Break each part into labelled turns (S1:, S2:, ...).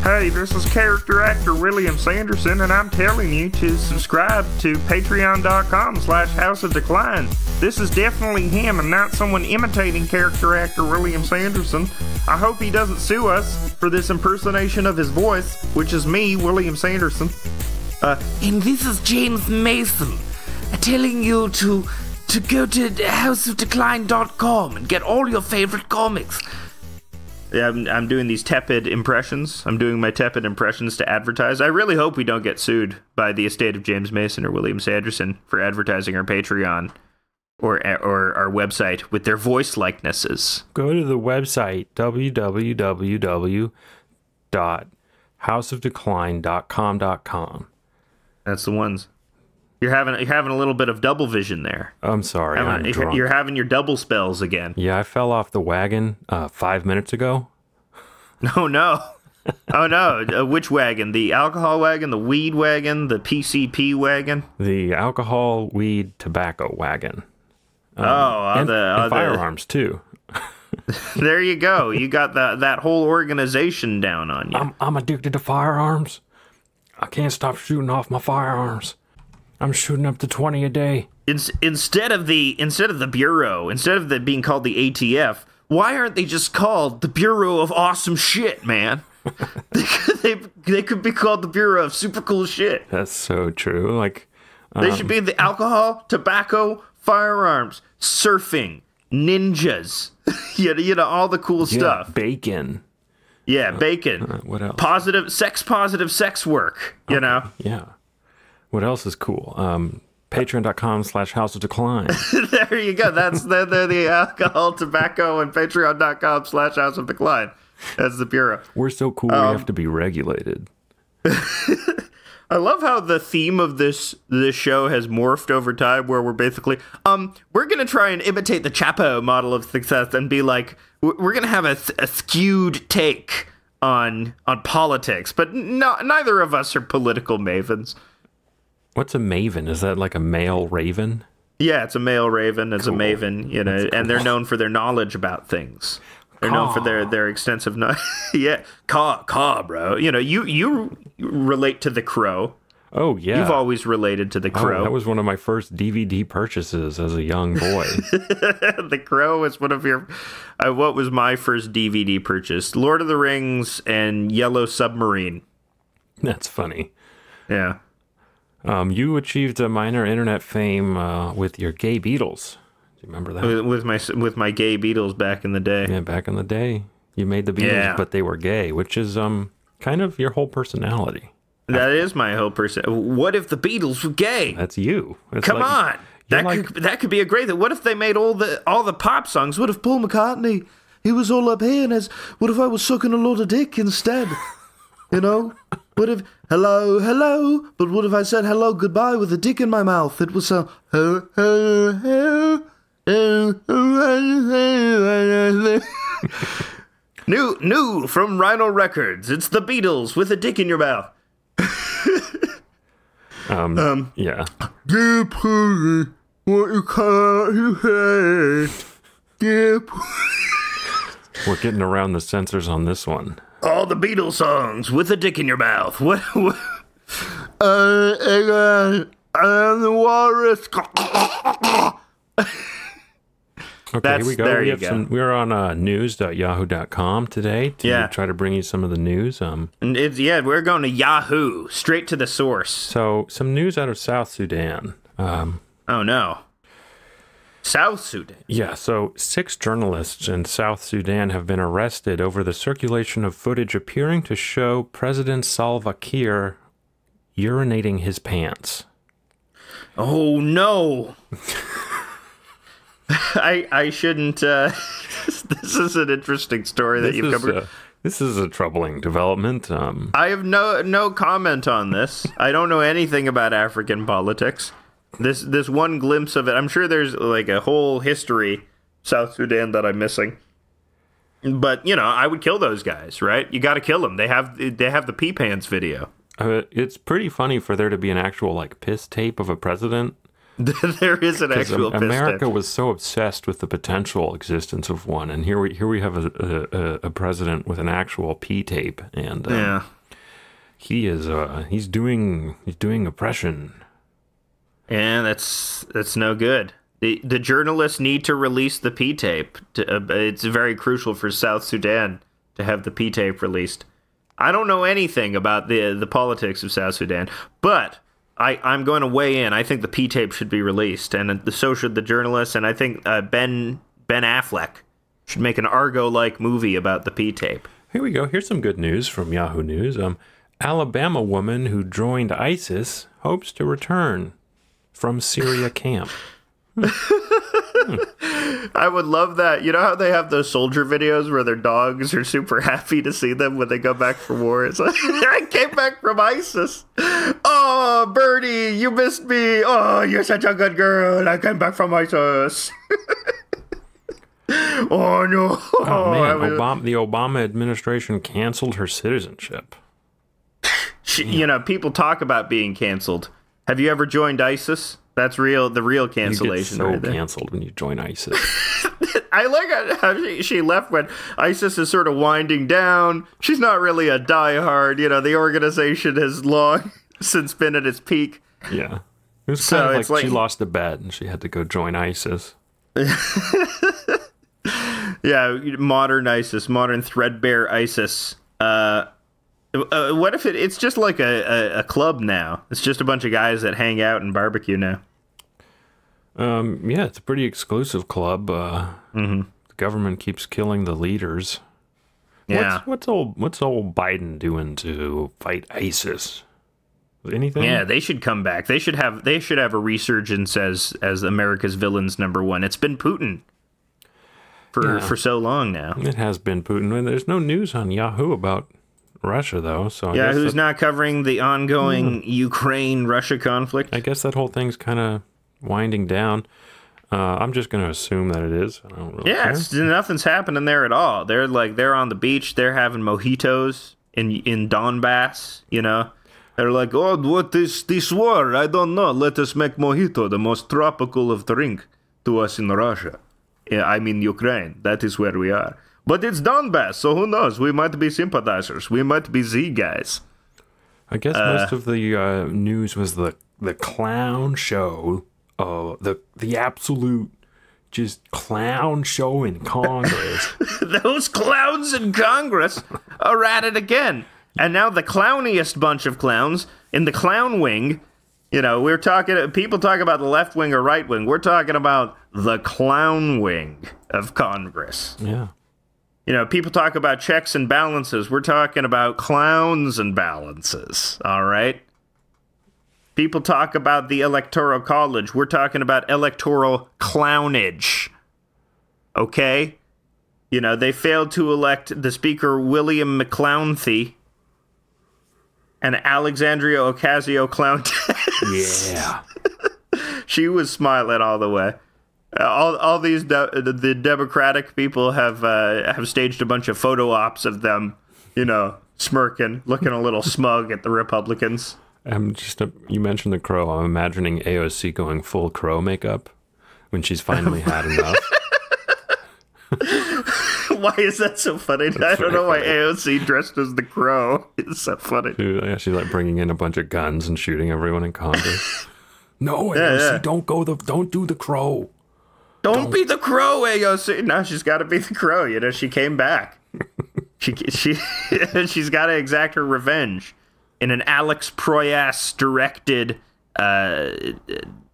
S1: Hey, this is character actor William Sanderson, and I'm telling you to subscribe to patreon.com/House of Decline. This is definitely him and not someone imitating character actor William Sanderson. I hope he doesn't sue us for this impersonation of his voice, which is me, William Sanderson.
S2: And this is James Mason, telling you to go to houseofdecline.com and get all your favorite comics.
S1: Yeah, I'm doing these tepid impressions. I'm doing my tepid impressions to advertise. I really hope we don't get sued by the estate of James Mason or William Sanderson for advertising our Patreon or our website with their voice likenesses.
S3: Go to the website, www.houseofdecline.com.com.
S1: That's the ones. You're having a little bit of double vision there.
S3: I'm sorry, I'm drunk.
S1: You're having your double spells again.
S3: Yeah, I fell off the wagon 5 minutes ago.
S1: Oh, no. Oh, no. Which wagon? The alcohol wagon, the weed wagon, the PCP wagon?
S3: The alcohol, weed, tobacco wagon.
S1: And
S3: firearms, too.
S1: There you go. You got that whole organization down on you.
S3: I'm addicted to firearms. I can't stop shooting off my firearms. I'm shooting up to 20 a day.
S1: Instead of the Bureau, instead of being called the ATF, why aren't they just called the Bureau of Awesome Shit, man? they could be called the Bureau of Super Cool Shit.
S3: That's so true. Like
S1: they should be the alcohol, tobacco, firearms, surfing, ninjas, you know, all the cool stuff.
S3: Bacon.
S1: Yeah, bacon.
S3: What else?
S1: Positive sex work. You know.
S3: Yeah. What else is cool? Patreon.com/House of Decline.
S1: There you go. That's the alcohol, tobacco, and Patreon.com/House of Decline. That's the Bureau.
S3: We're so cool we have to be regulated.
S1: I love how the theme of this show has morphed over time, where we're basically, we're going to try and imitate the Chapo model of success and be like, we're going to have a skewed take on politics, but neither of us are political mavens.
S3: What's a maven? Is that like a male raven?
S1: Yeah, it's a male raven. It's cool. A maven, you know, and they're known for their knowledge about things. They're known for their extensive knowledge. Yeah, caw, bro. You know, you relate to the Crow.
S3: Oh, yeah.
S1: You've always related to the Crow.
S3: That was one of my first DVD purchases as a young boy.
S1: The Crow was one of your... what was my first DVD purchase? Lord of the Rings and Yellow Submarine.
S3: That's funny.
S1: Yeah.
S3: You achieved a minor internet fame with your gay Beatles. Do you remember that?
S1: With my gay Beatles back in the day.
S3: Yeah, back in the day. You made the Beatles, but they were gay, which is kind of your whole personality.
S1: That is my whole person. What if the Beatles were gay?
S3: That's you.
S1: Come on. That could be a great thing. What if they made all the pop songs? What if Paul McCartney, he was all up here, and what if I was sucking a lot of dick instead? You know? What if, hello, but what if I said hello, goodbye with a dick in my mouth? It was so, New from Rhino Records. It's the Beatles with a dick in your mouth.
S3: Yeah.
S1: Dear Polly, what you can't hate. Dear
S3: We're getting around the censors on this one.
S1: All the Beatles songs with a dick in your mouth. What? I am the walrus.
S3: Okay, here we go. We're on news.yahoo.com today to try to bring you some of the news.
S1: We're going to Yahoo, straight to the source.
S3: So, some news out of South Sudan.
S1: Oh, no. South Sudan?
S3: Yeah, so 6 journalists in South Sudan have been arrested over the circulation of footage appearing to show President Salva Kiir urinating his pants.
S1: Oh, no. I shouldn't... this is an interesting story that you've covered.
S3: This is a troubling development.
S1: I have no comment on this. I don't know anything about African politics. This one glimpse of it, I'm sure there's like a whole history, South Sudan, that I'm missing. But, you know, I would kill those guys, right? You got to kill them. They have the pee pants video.
S3: It's pretty funny for there to be an actual like piss tape of a president.
S1: There is an actual piss
S3: America
S1: tape.
S3: was so obsessed with the potential existence of one, and here we have a president with an actual P tape, and
S1: Yeah.
S3: he's doing oppression.
S1: And that's no good. The journalists need to release the P tape. It's very crucial for South Sudan to have the P tape released. I don't know anything about the politics of South Sudan, but I'm going to weigh in. I think the P tape should be released, and so should the journalists. And I think Ben Affleck should make an Argo-like movie about the P tape.
S3: Here we go. Here's some good news from Yahoo News. Alabama woman who joined ISIS hopes to return from Syria camp.
S1: I would love that. You know how they have those soldier videos where their dogs are super happy to see them when they go back from war? It's like, I came back from ISIS. Oh, Birdie, you missed me. Oh, you're such a good girl. I came back from ISIS. Oh, no.
S3: Oh, man. The Obama administration canceled her citizenship.
S1: You know, people talk about being canceled. Have you ever joined ISIS? That's real. The real cancellation.
S3: You get so
S1: right there.
S3: canceled when you join ISIS.
S1: I like how she left when ISIS is sort of winding down. She's not really a diehard. You know, the organization has long since been at its peak.
S3: Yeah. It was kind of like she lost a bet and she had to go join ISIS.
S1: Yeah, modern ISIS, modern threadbare ISIS. What if it's just like a club now? It's just a bunch of guys that hang out and barbecue now.
S3: Yeah, it's a pretty exclusive club. The government keeps killing the leaders.
S1: Yeah.
S3: What's old Biden doing to fight ISIS? Anything?
S1: Yeah, they should come back. They should have a resurgence as America's villains #1. It's been Putin for so long now.
S3: It has been Putin. There's no news on Yahoo about Russia, though. So
S1: Who's not covering the ongoing Ukraine-Russia conflict?
S3: I guess that whole thing's kind of winding down. I'm just going to assume that it is. I don't really care.
S1: Nothing's happening there at all. They're on the beach. They're having mojitos in Donbass. You know, they're like, oh, what is this war? I don't know. Let us make mojito, the most tropical of drink to us in Russia. Yeah, I mean Ukraine. That is where we are. But it's Donbass, so who knows? We might be sympathizers. We might be Z guys.
S3: I guess most of the news was the clown show. The absolute just clown show in Congress.
S1: Those clowns in Congress are at it again. And now the clowniest bunch of clowns in the clown wing. You know, people talk about the left wing or right wing. We're talking about the clown wing of Congress.
S3: Yeah.
S1: You know, people talk about checks and balances. We're talking about clowns and balances, all right? People talk about the Electoral College. We're talking about electoral clownage, okay? You know, they failed to elect the Speaker William McClownthy and Alexandria Ocasio-Cortez.
S3: Yeah.
S1: She was smiling all the way. All these the Democratic people have staged a bunch of photo ops of them, you know, smirking, looking a little smug at the Republicans.
S3: You mentioned the crow. I'm imagining AOC going full crow makeup when she's finally had enough.
S1: Why is that so funny? I don't know why AOC dressed as the crow. It's so funny.
S3: She's like bringing in a bunch of guns and shooting everyone in Congress. No, AOC, don't do the crow.
S1: Don't be the crow, AOC. No, she's got to be the crow. You know, she came back. She's got to exact her revenge in an Alex Proyas directed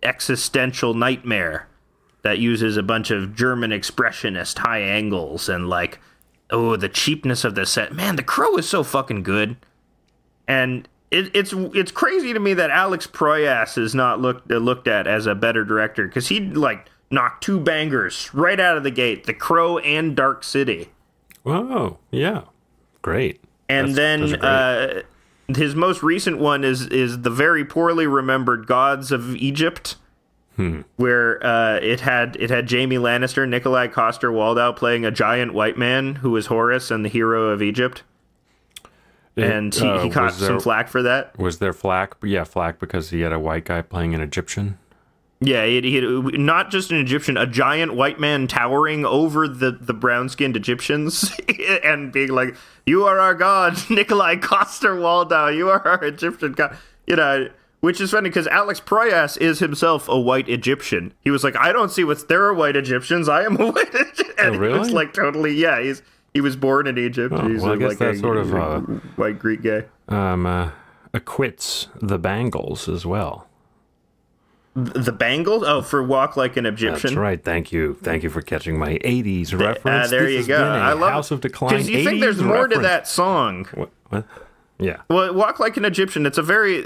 S1: existential nightmare that uses a bunch of German expressionist high angles and like, oh, the cheapness of the set. Man, The Crow is so fucking good. And it's crazy to me that Alex Proyas is not looked at as a better director, because he like knocked two bangers right out of the gate, The Crow and Dark City.
S3: Oh, yeah. Great.
S1: And then his most recent one is the very poorly remembered Gods of Egypt, where it had Jaime Lannister, Nikolai Coster-Waldau playing a giant white man who was Horus and the hero of Egypt. And he caught some flack for that.
S3: Was there flack? Yeah, flack because he had a white guy playing an Egyptian.
S1: Yeah, not just an Egyptian, a giant white man towering over the brown-skinned Egyptians and being like, "You are our god, Nikolai Coster-Waldau. You are our Egyptian god." You know, which is funny because Alex Proyas is himself a white Egyptian. He was like, "I don't see what's there are white Egyptians. I am a white Egyptian." And
S3: oh, really?
S1: He was like, totally, yeah. He was born in Egypt.
S3: Oh,
S1: He's
S3: well, I guess
S1: like
S3: that's sort of
S1: white Greek guy.
S3: Acquits the Bangles as well.
S1: The Bangles? Oh, for Walk Like an Egyptian.
S3: That's right. Thank you for catching my 80s reference.
S1: There you go.
S3: I love
S1: House
S3: of Decline.
S1: Because you think there's more to that song.
S3: What? Yeah.
S1: Well, Walk Like an Egyptian, it's a very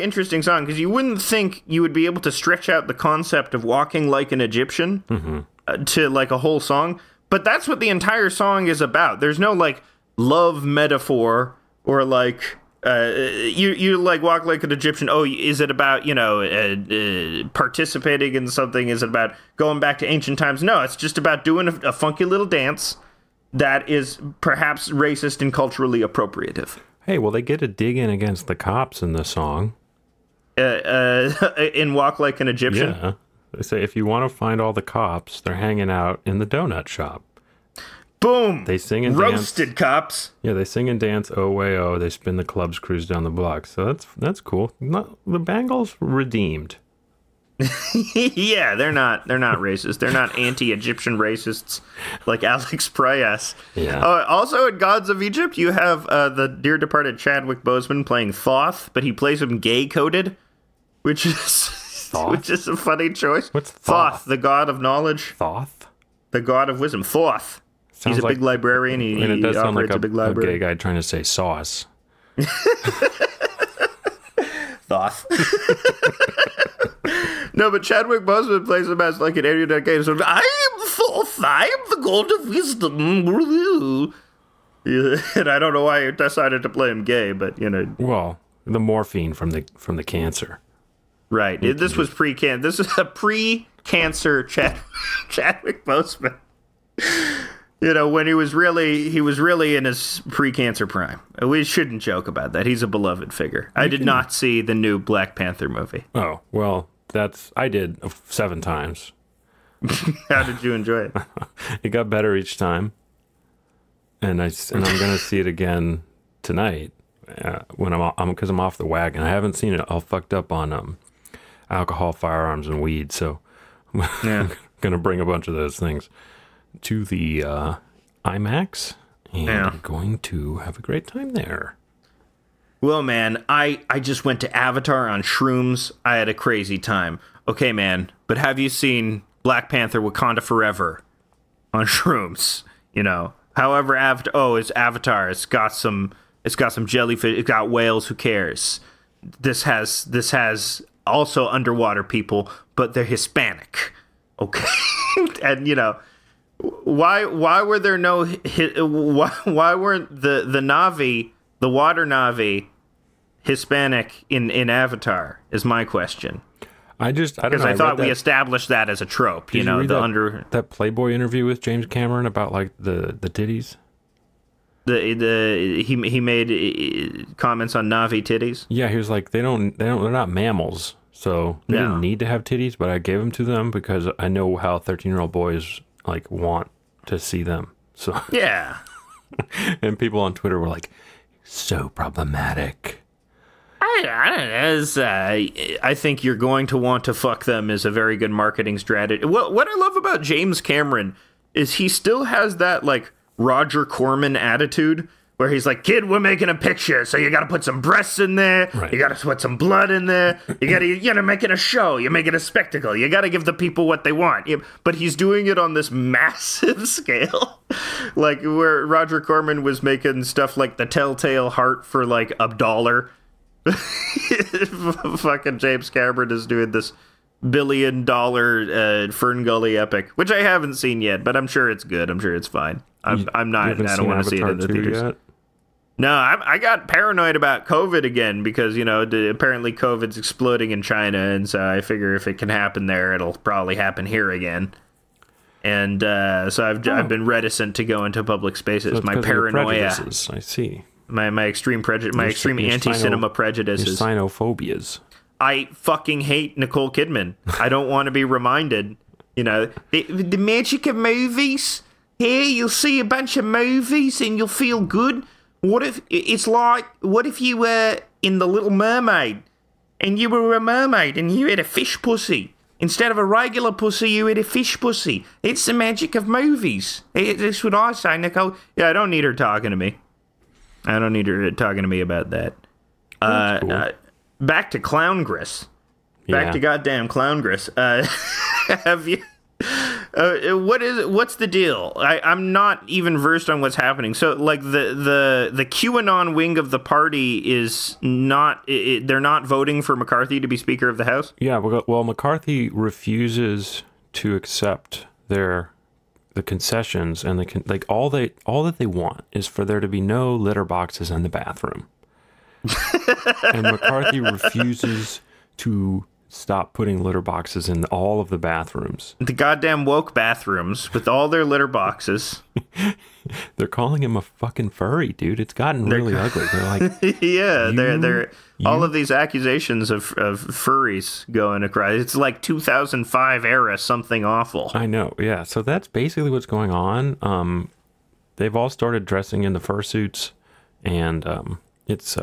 S1: interesting song because you wouldn't think you would be able to stretch out the concept of walking like an Egyptian to like a whole song. But that's what the entire song is about. There's no like love metaphor or like you like walk like an Egyptian. Oh, is it about, participating in something? Is it about going back to ancient times? No, it's just about doing a funky little dance that is perhaps racist and culturally appropriative.
S3: Hey, well, they get a dig in against the cops in the song.
S1: In Walk Like an Egyptian?
S3: Yeah. They say if you want to find all the cops, they're hanging out in the donut shop.
S1: Boom!
S3: They sing and
S1: Roasted
S3: dance.
S1: Cops.
S3: Yeah, they sing and dance. Oh way oh! They spin the clubs, cruise down the block. So that's cool. The Bangles redeemed.
S1: Yeah, they're not racist. They're not anti-Egyptian racists like Alex Proyas.
S3: Yeah.
S1: Also, in Gods of Egypt, you have the dear departed Chadwick Boseman playing Thoth, but he plays him gay-coded, which is a funny choice.
S3: What's Thoth?
S1: The god of knowledge.
S3: Thoth?
S1: The god of wisdom. Thoth. He's a big librarian.
S3: It does sound like
S1: a big library.
S3: gay guy trying to say sauce.
S1: Thoth. No, but Chadwick Boseman plays him as like an alien gay. So I am Thoth. I am the god of wisdom. Yeah, and I don't know why he decided to play him gay, but
S3: Well, the morphine from the cancer.
S1: Right. This was pre-cancer. This is a pre-cancer Chadwick Boseman. When he was really in his pre-cancer prime. We shouldn't joke about that. He's a beloved figure. I did not see the new Black Panther movie.
S3: Oh, well, I did 7 times.
S1: How did you enjoy it?
S3: It got better each time. And I'm going to see it again tonight when because I'm off the wagon. I haven't seen it all fucked up on alcohol, firearms, and weed. So I'm going to bring a bunch of those things to the IMAX, and I'm going to have a great time there.
S1: Well, man, I just went to Avatar on shrooms. I had a crazy time. Okay, man, but have you seen Black Panther Wakanda Forever on shrooms? However, it's Avatar. It's got some jellyfish. It's got whales. Who cares? This has also underwater people, but they're Hispanic. Okay, and why were there no why weren't the Na'vi, the water Na'vi, Hispanic in Avatar is my question.
S3: I don't know.
S1: Because I thought we established that as a trope.
S3: Did you read that Playboy interview with James Cameron about like the titties.
S1: He made comments on Na'vi titties.
S3: Yeah, he was like they're not mammals, so they didn't need to have titties, but I gave them to them because I know how 13-year-old boys like want to see them. So
S1: yeah,
S3: and people on Twitter were like, so problematic.
S1: I don't know. I think you're going to want to fuck them is a very good marketing strategy. What I love about James Cameron is he still has that like Roger Corman attitude where he's like, kid, we're making a picture, so you got to put some breasts in there. Right. You got to put some blood in there. You're making a show. You're making a spectacle. You got to give the people what they want. But he's doing it on this massive scale. Like where Roger Corman was making stuff like the Telltale Heart for like $1. Fucking James Cameron is doing this $1 billion Fern Gully epic, which I haven't seen yet, but I'm sure it's good. I'm sure it's fine. I'm not. I don't want to see it in the theaters. Yet? No, I got paranoid about COVID again because apparently COVID's exploding in China, and so I figure if it can happen there, it'll probably happen here again. And so I've been reticent to go into public spaces.
S3: So
S1: my paranoia.
S3: I see.
S1: My extreme prejudice, my extreme anti-cinema prejudices.
S3: Your sinophobias.
S1: I fucking hate Nicole Kidman. I don't want to be reminded, the magic of movies. Here, you'll see a bunch of movies and you'll feel good. What if you were in The Little Mermaid and you were a mermaid and you had a fish pussy? Instead of a regular pussy, you had a fish pussy. It's the magic of movies. That's what I say, Nicole. Yeah, I don't need her talking to me. I don't need her talking to me about that.
S3: Cool.
S1: Back to Clowngress. Back to goddamn Clowngress. Have you... what's the deal? I'm not even versed on what's happening. So, like, the QAnon wing of the party is not... they're not voting for McCarthy to be Speaker of the House?
S3: Yeah, well, McCarthy refuses to accept the concessions and all that they want is for there to be no litter boxes in the bathroom. And McCarthy refuses to stop putting litter boxes in all of the bathrooms. The
S1: goddamn woke bathrooms with all their litter boxes.
S3: They're calling him a fucking furry, dude. It's gotten really ugly. They're like,
S1: yeah, they're all of these accusations of furries going across. It's like 2005 era something awful.
S3: I know, yeah. So that's basically what's going on. They've all started dressing in the fursuits, and it's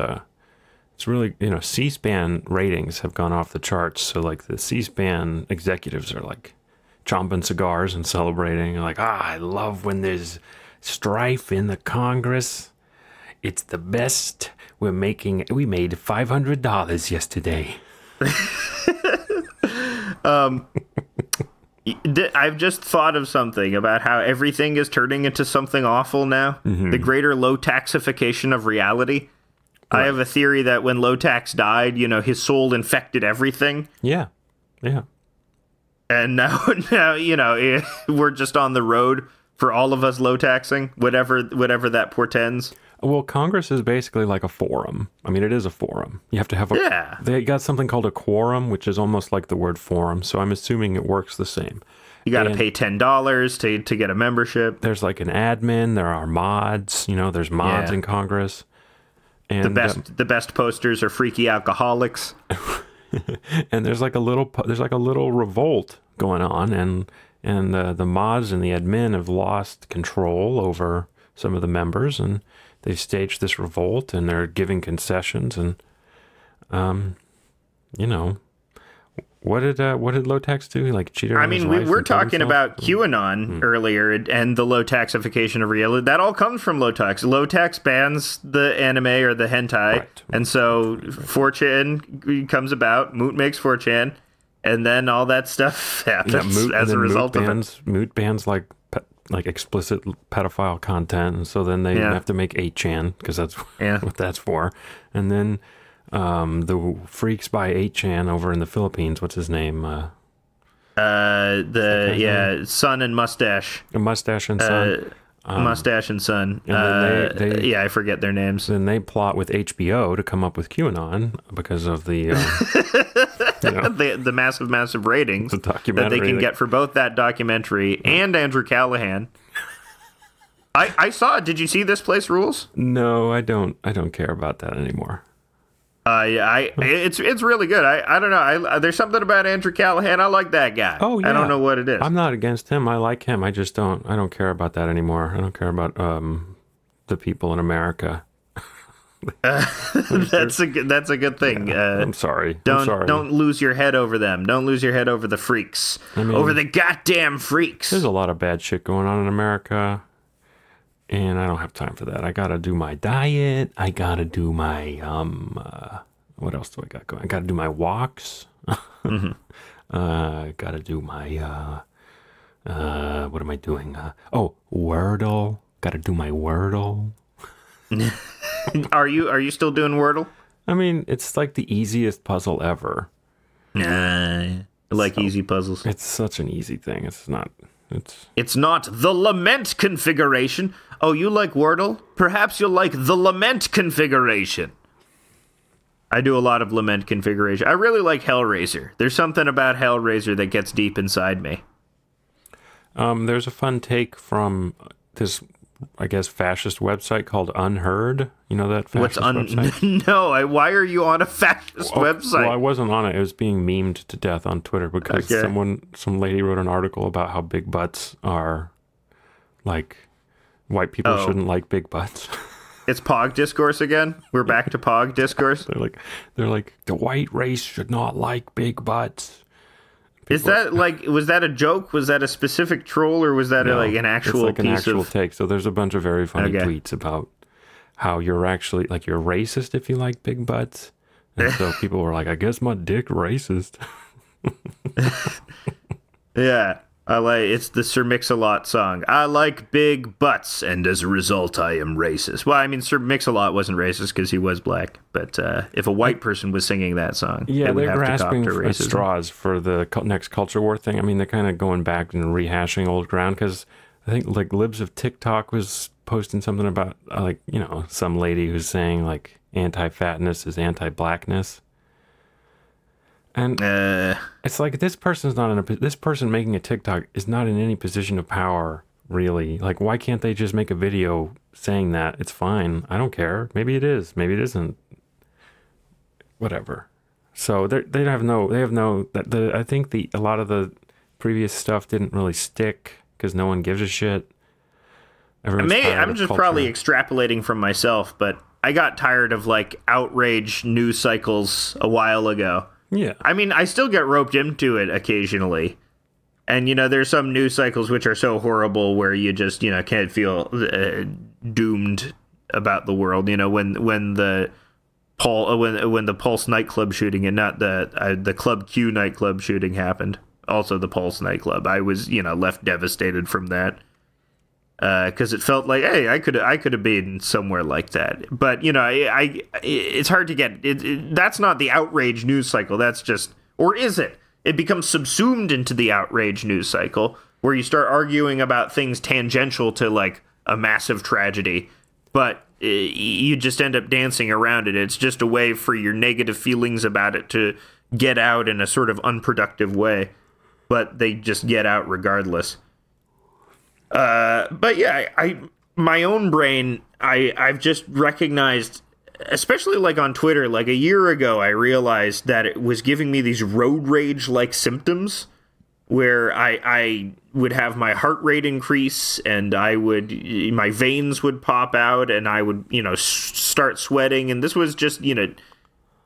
S3: really, C-SPAN ratings have gone off the charts. So, like, the C-SPAN executives are, like, chomping cigars and celebrating. Like, I love when there's strife in the Congress. It's the best. We made $500 yesterday.
S1: I've just thought of something about how everything is turning into something awful now. Mm-hmm. The greater Lowtaxification of reality. I have a theory that when Lowtax died, his soul infected everything.
S3: Yeah. Yeah.
S1: And now, we're just on the road for all of us Lowtaxing, whatever that portends.
S3: Well, Congress is basically like a forum. I mean, it is a forum. You have to have They got something called a quorum, which is almost like the word forum. So I'm assuming it works the same.
S1: You got to pay $10 to get a membership.
S3: There's like an admin. There are mods. There's mods in Congress. And
S1: the best posters are freaky alcoholics.
S3: And there's like a little revolt going on, and the mods and the admin have lost control over some of the members, and they've staged this revolt, and they're giving concessions, and what did Lowtax do? He like cheated on his wife.
S1: We were talking about QAnon earlier and the Lowtaxification of reality. That all comes from Lowtax. Lowtax bans the anime or the hentai, right. And so 4chan comes about. Moot makes 4chan, and then all that stuff happens as a result of it.
S3: Moot bans like explicit pedophile content, and so then they have to make 8chan because that's what that's for, and then. The Freaks by 8chan over in the Philippines. What's his name?
S1: Sun and Mustache.
S3: Mustache and Sun.
S1: Mustache and Sun.
S3: And then
S1: I forget their names.
S3: Then they plot with HBO to come up with QAnon because of the
S1: the massive ratings
S3: the documentary
S1: that they can get for both that documentary and Andrew Callahan. I saw it. Did you see This Place Rules?
S3: No, I don't care about that anymore.
S1: It's really good. I don't know. There's something about Andrew Callahan. I like that guy.
S3: Oh yeah.
S1: I don't know what it is.
S3: I'm not against him. I like him. I just don't. I don't care about that anymore. I don't care about the people in America.
S1: That's a good thing.
S3: I'm sorry.
S1: Don't lose your head over them. Don't lose your head over the freaks. Over the goddamn freaks.
S3: There's a lot of bad shit going on in America. And I don't have time for that. I gotta do my diet. I gotta do my what else do I got going? I gotta do my walks. Gotta do my what am I doing? Wordle. Gotta do my Wordle.
S1: Are you still doing Wordle?
S3: I mean, it's like the easiest puzzle ever.
S1: I like easy puzzles.
S3: It's such an easy thing. It's not
S1: the lament configuration. Oh, you like Wordle? Perhaps you'll like the lament configuration. I do a lot of lament configuration. I really like Hellraiser. There's something about Hellraiser that gets deep inside me.
S3: There's a fun take from this I guess, fascist website called Unheard. You know that fascist website?
S1: No, why are you on a fascist website?
S3: Well, I wasn't on it. It was being memed to death on Twitter because some lady wrote an article about how big butts are, like, white people shouldn't like big butts.
S1: It's Pog discourse again? We're back to Pog discourse?
S3: They're like, the white race should not like big butts.
S1: Is that was that a joke? Was that a specific troll, or was that an actual
S3: it's like an actual take? So there's a bunch of very funny tweets about how you're actually, like, you're racist if you like big butts. And so people were like, I guess my dick racist.
S1: Yeah. It's the Sir Mix-a-Lot song. I like big butts, and as a result, I am racist. Well, I mean, Sir Mix-a-Lot wasn't racist because he was black, but if a white person was singing that song,
S3: yeah,
S1: they would
S3: they're
S1: have
S3: grasping
S1: to cop to
S3: at
S1: racism.
S3: straws for the next culture war thing. I mean, they're kind of going back and rehashing old ground because I think, like, Libs of TikTok was posting something about, some lady who's saying, like, anti-fatness is anti-blackness. And it's like, this person making a TikTok is not in any position of power, really. Like, why can't they just make a video saying that? It's fine. I don't care. Maybe it is. Maybe it isn't. Whatever. So I think a lot of the previous stuff didn't really stick because no one gives a shit.
S1: I'm just probably extrapolating from myself, but I got tired of, like, outrage news cycles a while ago.
S3: Yeah.
S1: I mean, I still get roped into it occasionally. And, there's some news cycles which are so horrible where you just, can't feel doomed about the world. When the Pulse nightclub shooting, and not the Club Q nightclub shooting happened. Also the Pulse nightclub. I was, left devastated from that. Because it felt like, hey, I could have been somewhere like that, but it's hard to get. That's not the outrage news cycle. That's just, or is it? It becomes subsumed into the outrage news cycle where you start arguing about things tangential to, like, a massive tragedy, but you just end up dancing around it. It's just a way for your negative feelings about it to get out in a sort of unproductive way, but they just get out regardless. But yeah, my own brain, I've just recognized, especially, like, on Twitter, like, a year ago, I realized that it was giving me these road rage-like symptoms where I would have my heart rate increase, and my veins would pop out, and I would, start sweating. And this was just, in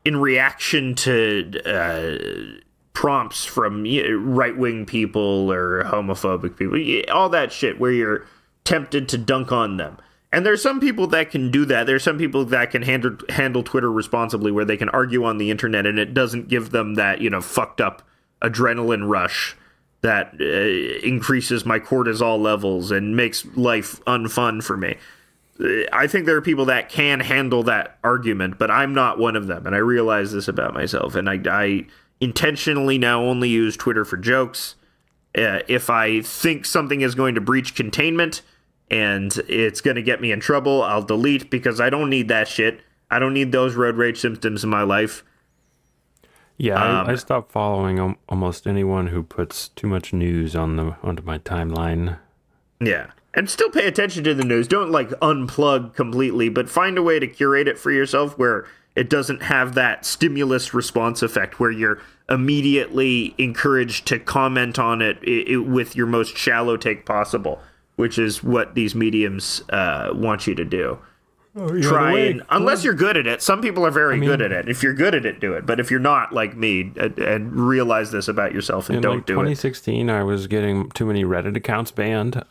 S1: reaction to, prompts from right-wing people or homophobic people, all that shit where you're tempted to dunk on them. And there's some people that can do that. There's some people that can handle Twitter responsibly, where they can argue on the internet and it doesn't give them that, fucked up adrenaline rush that increases my cortisol levels and makes life unfun for me. I think there are people that can handle that argument, but I'm not one of them. And I realize this about myself. And I intentionally now only use Twitter for jokes. If I think something is going to breach containment and it's going to get me in trouble, I'll delete, because I don't need that shit. I don't need those road rage symptoms in my life.
S3: Yeah, I stopped following almost anyone who puts too much news onto my timeline.
S1: Yeah. And still pay attention to the news. Don't, like, unplug completely, but find a way to curate it for yourself where it doesn't have that stimulus response effect where you're immediately encouraged to comment on it with your most shallow take possible, which is what these mediums want you to do. Unless you're good at it. Some people are very good at it. If you're good at it, do it. But if you're not, like me, and realize this about yourself and don't do it. In 2016,
S3: I was getting too many Reddit accounts banned.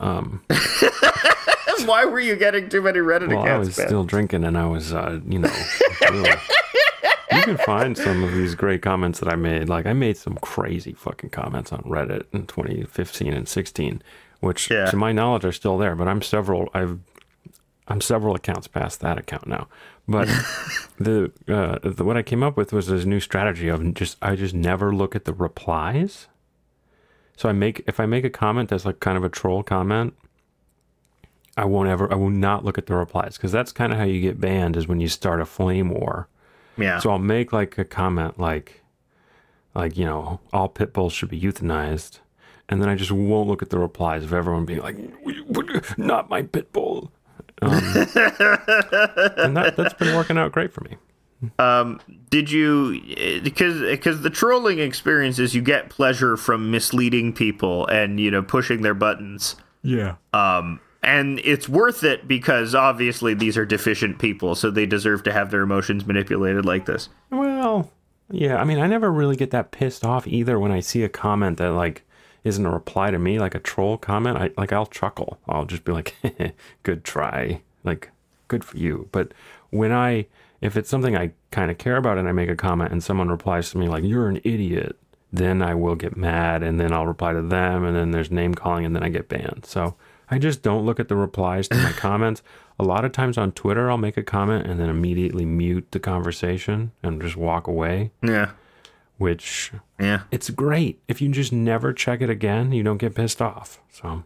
S1: Why were you getting too many Reddit accounts?
S3: I was still drinking, and I was, you can find some of these great comments that I made. Like, I made some crazy fucking comments on Reddit in 2015 and 16, which, to my knowledge, are still there. But I'm several accounts past that account now. But what I came up with was this new strategy of I just never look at the replies. So if I make a comment that's like kind of a troll comment, I will not look at the replies, because that's kind of how you get banned, is when you start a flame war.
S1: Yeah.
S3: So I'll make like a comment like all pit bulls should be euthanized, and then I just won't look at the replies of everyone being like, not my pit bull. And that's been working out great for me.
S1: Did you, because the trolling experience is you get pleasure from misleading people and, pushing their buttons.
S3: Yeah.
S1: And it's worth it because obviously these are deficient people, so they deserve to have their emotions manipulated like this.
S3: Well, yeah, I mean, I never really get that pissed off either when I see a comment that, like, isn't a reply to me, like a troll comment. I'll chuckle. I'll just be like, good try. Like, good for you. But if it's something I kind of care about and I make a comment and someone replies to me like, you're an idiot, then I will get mad and then I'll reply to them and then there's name calling and then I get banned. So I just don't look at the replies to my comments. A lot of times on Twitter, I'll make a comment and then immediately mute the conversation and just walk away.
S1: Yeah.
S3: Which, it's great. If you just never check it again, you don't get pissed off. So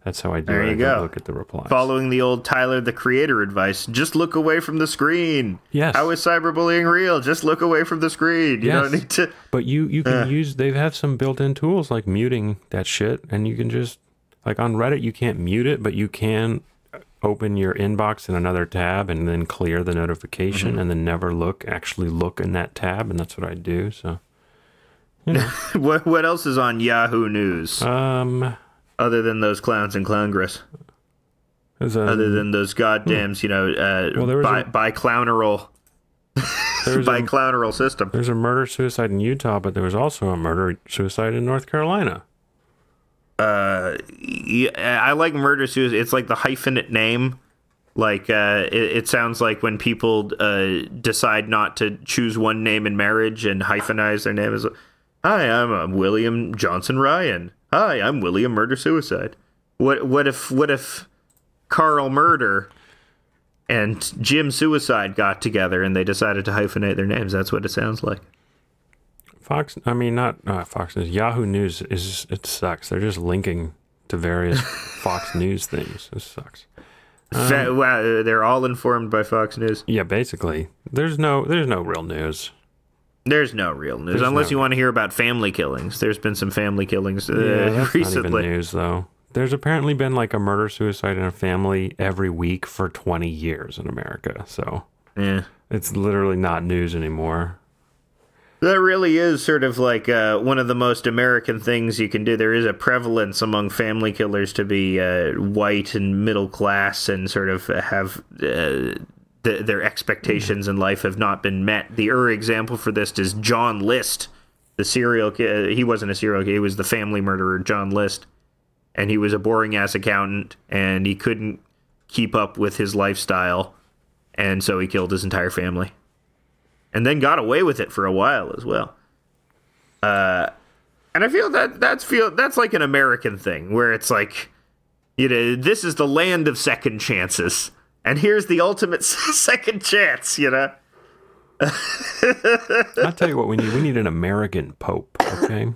S3: that's how I do it.
S1: There you go.
S3: Look at the replies.
S1: Following the old Tyler, the Creator advice, just look away from the screen.
S3: Yes.
S1: How is cyberbullying real? Just look away from the screen. You don't need to.
S3: But you can use, they have some built-in tools like muting that shit, and you can just, like on Reddit, you can't mute it, but you can open your inbox in another tab and then clear the notification and then never actually look in that tab, and that's what I do. So,
S1: What else is on Yahoo News? Other than those clowns in Clowngress. Other than those goddams, by clowneral. By clowneral system.
S3: There's a murder-suicide in Utah, but there was also a murder-suicide in North Carolina.
S1: I like murder-suicide. It's like the hyphenate name. Like, it sounds like when people decide not to choose one name in marriage and hyphenize their name as, hi, I'm William Johnson Ryan. Hi, I'm William Murder Suicide. What if Carl Murder and Jim Suicide got together and they decided to hyphenate their names? That's what it sounds like.
S3: Fox News. Yahoo News it sucks. They're just linking to various Fox News things. This sucks.
S1: Wow, they're all informed by Fox News.
S3: Yeah, basically. There's no real news.
S1: There's no real news unless you want to hear about family killings. There's been some family killings
S3: that's
S1: recently.
S3: Not even news though. There's apparently been like a murder-suicide in a family every week for 20 years in America. So it's literally not news anymore.
S1: That really is sort of like one of the most American things you can do. There is a prevalence among family killers to be white and middle class and sort of have their expectations in life have not been met. The example for this is John List, the serial killer. He wasn't a serial killer. He was the family murderer, John List. And he was a boring-ass accountant, and he couldn't keep up with his lifestyle, and so he killed his entire family. And then got away with it for a while as well. And I feel that's like an American thing where it's like, this is the land of second chances, and here's the ultimate second chance.
S3: I'll tell you what we need. We need an American Pope. Okay.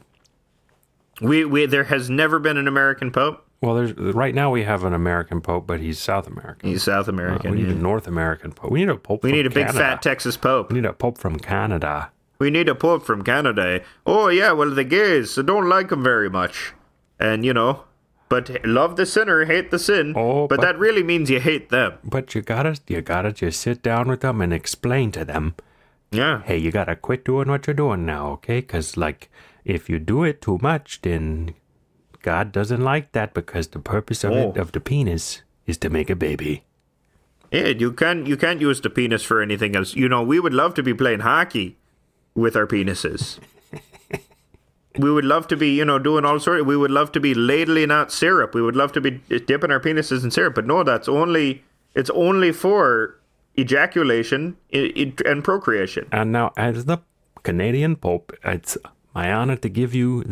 S1: There has never been an American Pope.
S3: Well, right now we have an American Pope, but he's South American.
S1: He's South American.
S3: We need a North American Pope. We need a Pope.
S1: We need a
S3: Canada.
S1: big fat Texas Pope.
S3: We need a Pope from Canada.
S1: We need a Pope from Canada. Oh yeah, well the gays, so don't like them very much, and but love the sinner, hate the sin.
S3: Oh,
S1: but that really means you hate them.
S3: But you gotta just sit down with them and explain to them.
S1: Yeah.
S3: Hey, you gotta quit doing what you're doing now, okay? Because if you do it too much, then God doesn't like that because the purpose of the penis is to make a baby.
S1: Yeah, you can't use the penis for anything else. We would love to be playing hockey with our penises. We would love to be, doing all sorts. We would love to be ladling out syrup. We would love to be dipping our penises in syrup. But no, it's only for ejaculation and procreation.
S3: And now, as the Canadian Pope, it's my honor to give you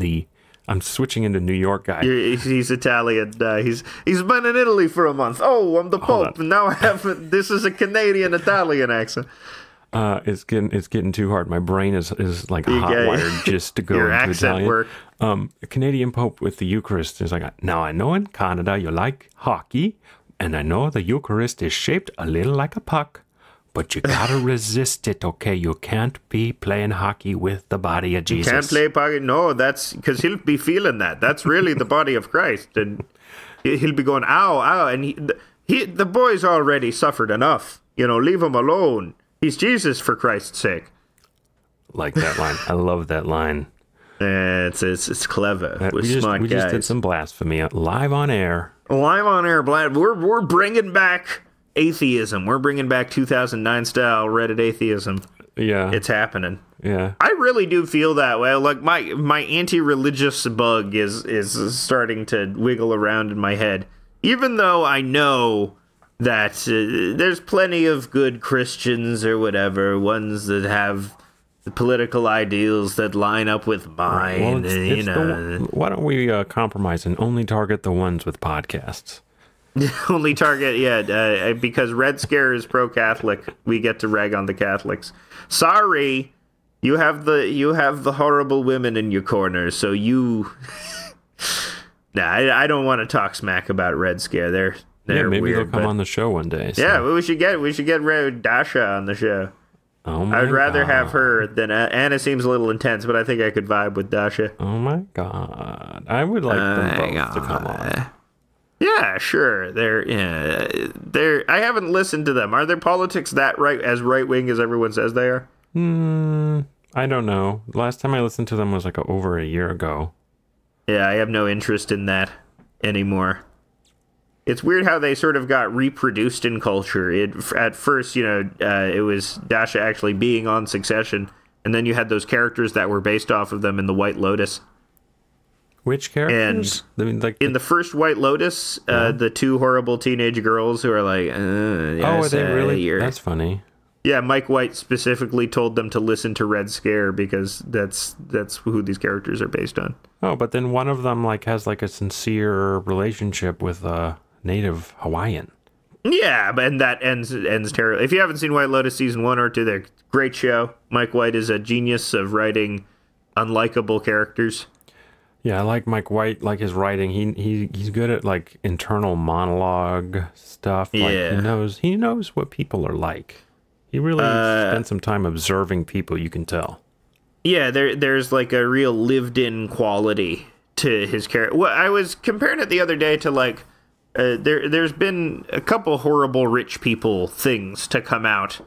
S3: I'm switching into New York guy.
S1: He's Italian. He's been in Italy for a month. Oh, I'm the Pope. And now I have this is a Canadian-Italian accent.
S3: It's getting too hard. My brain is like hotwired just to go
S1: Your
S3: into
S1: accent
S3: Italian.
S1: work.
S3: A Canadian Pope with the Eucharist is like, now I know in Canada you like hockey, and I know the Eucharist is shaped a little like a puck, but you gotta resist it, okay? You can't be playing hockey with the body of Jesus.
S1: You can't play hockey. No, that's because he'll be feeling that. That's really the body of Christ, and he'll be going, ow, ow, and The boy's already suffered enough. Leave him alone. He's Jesus, for Christ's sake.
S3: Like that line. I love that line.
S1: It's clever. We're smart guys.
S3: We just did some blasphemy live on air.
S1: Live on air, we're bringing back atheism. We're bringing back 2009 style Reddit atheism.
S3: Yeah,
S1: it's happening.
S3: Yeah,
S1: I really do feel that way. Like my anti-religious bug is starting to wiggle around in my head, even though I know that there's plenty of good Christians or whatever, ones that have the political ideals that line up with mine. Well,
S3: why don't we compromise and only target the ones with podcasts?
S1: Only target, because Red Scare is pro-Catholic. We get to rag on the Catholics. Sorry, you have the horrible women in your corner, so you. Nah, I don't want to talk smack about Red Scare. They're
S3: maybe
S1: weird,
S3: they'll come on the show one day. So.
S1: Yeah, we should get Dasha on the show.
S3: Oh my
S1: I would rather
S3: God.
S1: have her than Anna. Seems a little intense, but I think I could vibe with Dasha.
S3: Oh my God, I would like them both to come on.
S1: Yeah, sure. They're. I haven't listened to them. Are their politics that right wing as everyone says they are?
S3: I don't know. The last time I listened to them was like over a year ago.
S1: Yeah, I have no interest in that anymore. It's weird how they sort of got reproduced in culture. At first, it was Dasha actually being on Succession, and then you had those characters that were based off of them in The White Lotus.
S3: Which characters?
S1: And in the first White Lotus, the two horrible teenage girls who are like,
S3: are they really? That's funny.
S1: Yeah, Mike White specifically told them to listen to Red Scare because that's who these characters are based on.
S3: Oh, but then one of them has a sincere relationship with a native Hawaiian.
S1: Yeah, and that ends terribly. If you haven't seen White Lotus season 1 or 2, they're great show. Mike White is a genius of writing unlikable characters.
S3: Yeah, I like Mike White, like his writing. He's good at internal monologue stuff.
S1: Yeah.
S3: He knows what people are like. He really spent some time observing people, you can tell.
S1: Yeah, there's a real lived-in quality to his character. Well, I was comparing it the other day to there's been a couple horrible rich people things to come out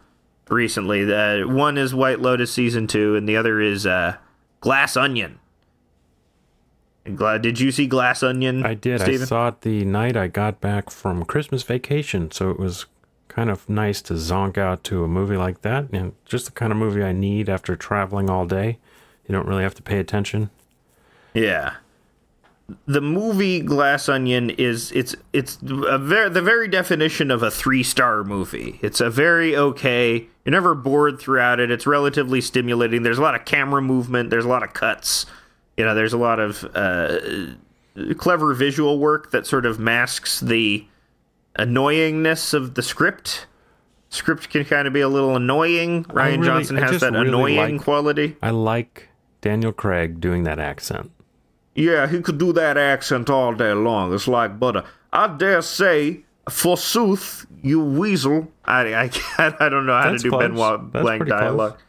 S1: recently. One is White Lotus season 2, and the other is Glass Onion. Did you see Glass Onion?
S3: I did. Steven? I saw it the night I got back from Christmas vacation, so it was kind of nice to zonk out to a movie like that. And just the kind of movie I need after traveling all day. You don't really have to pay attention. Yeah.
S1: The movie Glass Onion it's the very definition of a 3-star movie. It's a very okay. You're never bored throughout it. It's relatively stimulating. There's a lot of camera movement. There's a lot of cuts. There's a lot of clever visual work that sort of masks the annoyingness of the script. Script can kind of be a little annoying. Rian Johnson has that really annoying quality.
S3: I like Daniel Craig doing that accent.
S1: Yeah, he could do that accent all day long. It's like butter. I dare say, forsooth, you weasel. I don't know how to do
S3: close.
S1: Benoit Blanc dialogue.
S3: Close.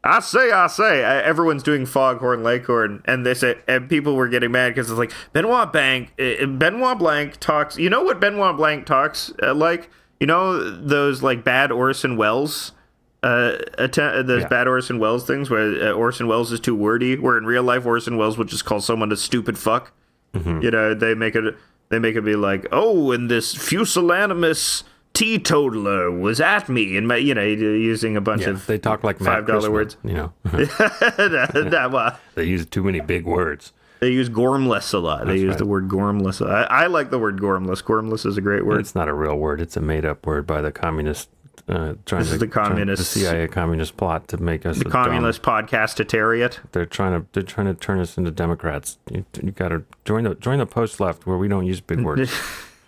S1: I say. Everyone's doing Foghorn Leghorn, and they say, and people were getting mad because it's like Benoit Blanc talks. You know what Benoit Blanc talks like? Those bad Orson Welles, bad Orson Welles things where Orson Welles is too wordy. Where in real life Orson Welles would just call someone a stupid fuck. Mm-hmm. They make it be like, oh, and this pusillanimous teetotaler was at me, and using a bunch of
S3: they talk like
S1: $5 words.
S3: They use too many big words.
S1: They use gormless a lot. They use the word gormless. I like the word gormless. Gormless is a great word.
S3: It's not a real word. It's a made-up word by the communist. The CIA communist plot to make us
S1: the communist podcastitariat.
S3: They're trying to turn us into Democrats. You got to join the post left where we don't use big words.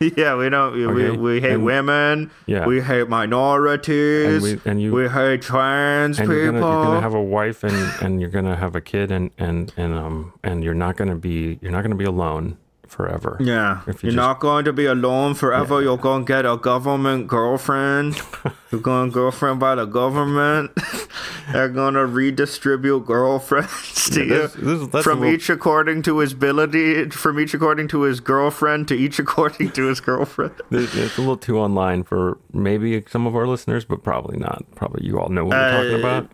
S1: Yeah, we don't. Okay. We hate women. Yeah. We hate minorities. We hate trans people.
S3: You're gonna have a wife and you're gonna have a kid and you're not gonna be alone forever.
S4: Yeah,
S3: If
S4: you're not going to be alone forever. You're going to get a government girlfriend. You're going to girlfriend by the government. They're going to redistribute girlfriends to you from each according to his ability, from each according to his girlfriend, to each according to his girlfriend.
S3: It's a little too online for maybe some of our listeners, but probably not. Probably you all know what we're talking about.